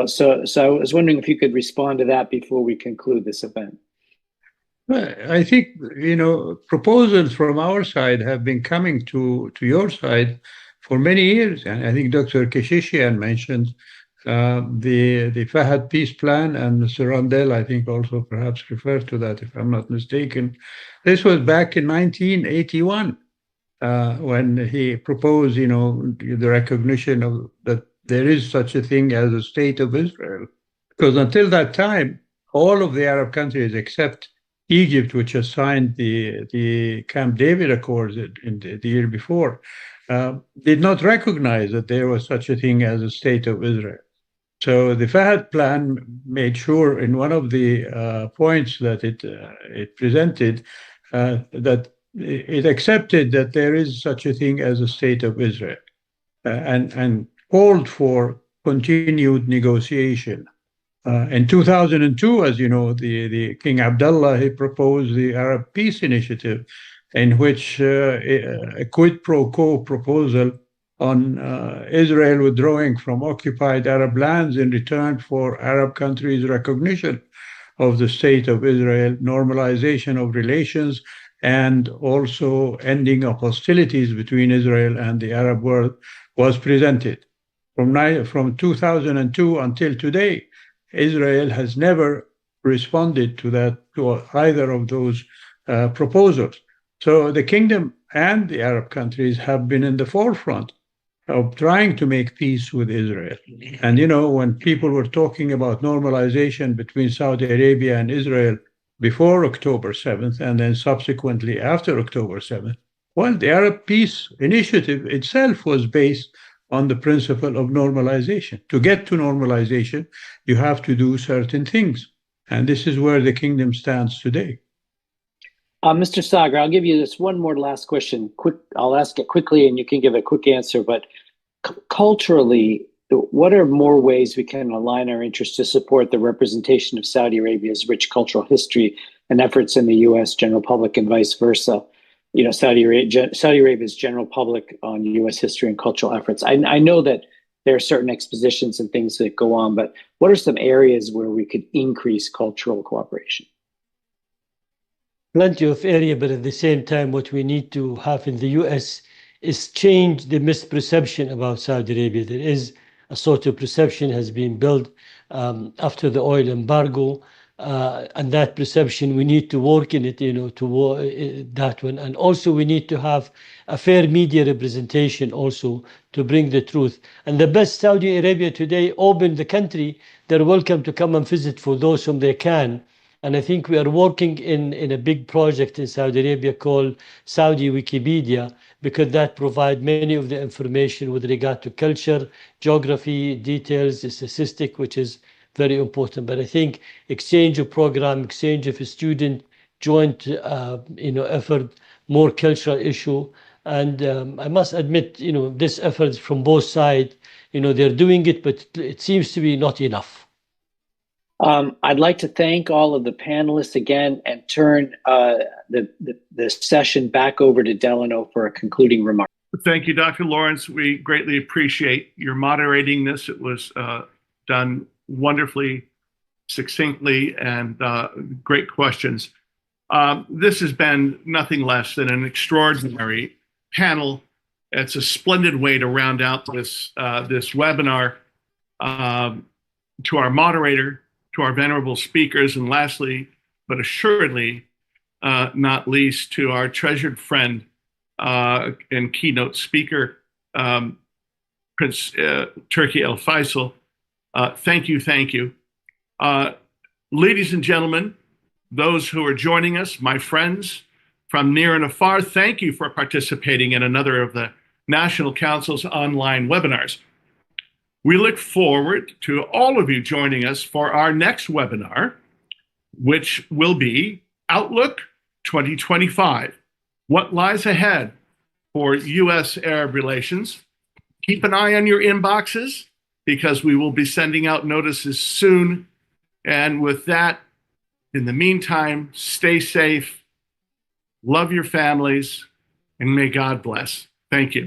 So I was wondering if you could respond to that before we conclude this event. Well, I think, proposals from our side have been coming to your side for many years. And I think Dr. Keshishian mentioned the Fahad Peace Plan, and Mr. Randell, I think, also perhaps referred to that, if I'm not mistaken. This was back in 1981 when he proposed, the recognition of that there is such a thing as a state of Israel. Because until that time, all of the Arab countries except Egypt, which has signed the Camp David Accords in the year before, did not recognize that there was such a thing as a state of Israel. So the Fahad Plan made sure in one of the points that it presented that it accepted that there is such a thing as a state of Israel and called for continued negotiation. In 2002, as you know, the King Abdullah, he proposed the Arab Peace Initiative, in which a quid pro quo proposal on Israel withdrawing from occupied Arab lands in return for Arab countries' recognition of the state of Israel, normalization of relations, and also ending of hostilities between Israel and the Arab world was presented. From 2002 until today, Israel has never responded to either of those proposals. So the kingdom and the Arab countries have been in the forefront of trying to make peace with Israel. And, when people were talking about normalization between Saudi Arabia and Israel before October 7th, and then subsequently after October 7th, well, the Arab Peace Initiative itself was based on the principle of normalization. To get to normalization, you have to do certain things. And this is where the kingdom stands today. Mr. Sagar, I'll give you this one more last question. I'll ask it quickly and you can give a quick answer. But culturally, what are more ways we can align our interests to support the representation of Saudi Arabia's rich cultural history and efforts in the U.S. general public and vice versa? Saudi Arabia's general public on U.S. history and cultural efforts. I know that there are certain expositions and things that go on, but what are some areas where we could increase cultural cooperation? Plenty of area, but at the same time, what we need to have in the U.S. is change the misperception about Saudi Arabia. There is a sort of perception has been built after the oil embargo, and that perception, we need to work in it, that one. And also we need to have a fair media representation also to bring the truth. And the best Saudi Arabia today opened the country. They're welcome to come and visit for those whom they can. And I think we are working in a big project in Saudi Arabia called Saudi Wikipedia, because that provides many of the information with regard to culture, geography, details, statistic, which is very important. But I think exchange of program, exchange of student, joint effort, more cultural issue. And I must admit, this effort from both sides, they're doing it, but it seems to be not enough. I'd like to thank all of the panelists again and turn the session back over to Delano for a concluding remark. Thank you, Dr. Lawrence. We greatly appreciate your moderating this. It was done wonderfully, succinctly, and great questions. This has been nothing less than an extraordinary panel. It's a splendid way to round out this webinar. To our moderator, to our venerable speakers, and lastly, but assuredly not least, to our treasured friend and keynote speaker, Prince Turki Al Faisal. Thank you. Ladies and gentlemen, those who are joining us, my friends from near and afar, thank you for participating in another of the National Council's online webinars. We look forward to all of you joining us for our next webinar, which will be Outlook 2025, What Lies Ahead for U.S.-Arab Relations. Keep an eye on your inboxes because we will be sending out notices soon. And with that, in the meantime, stay safe, love your families, and may God bless. Thank you.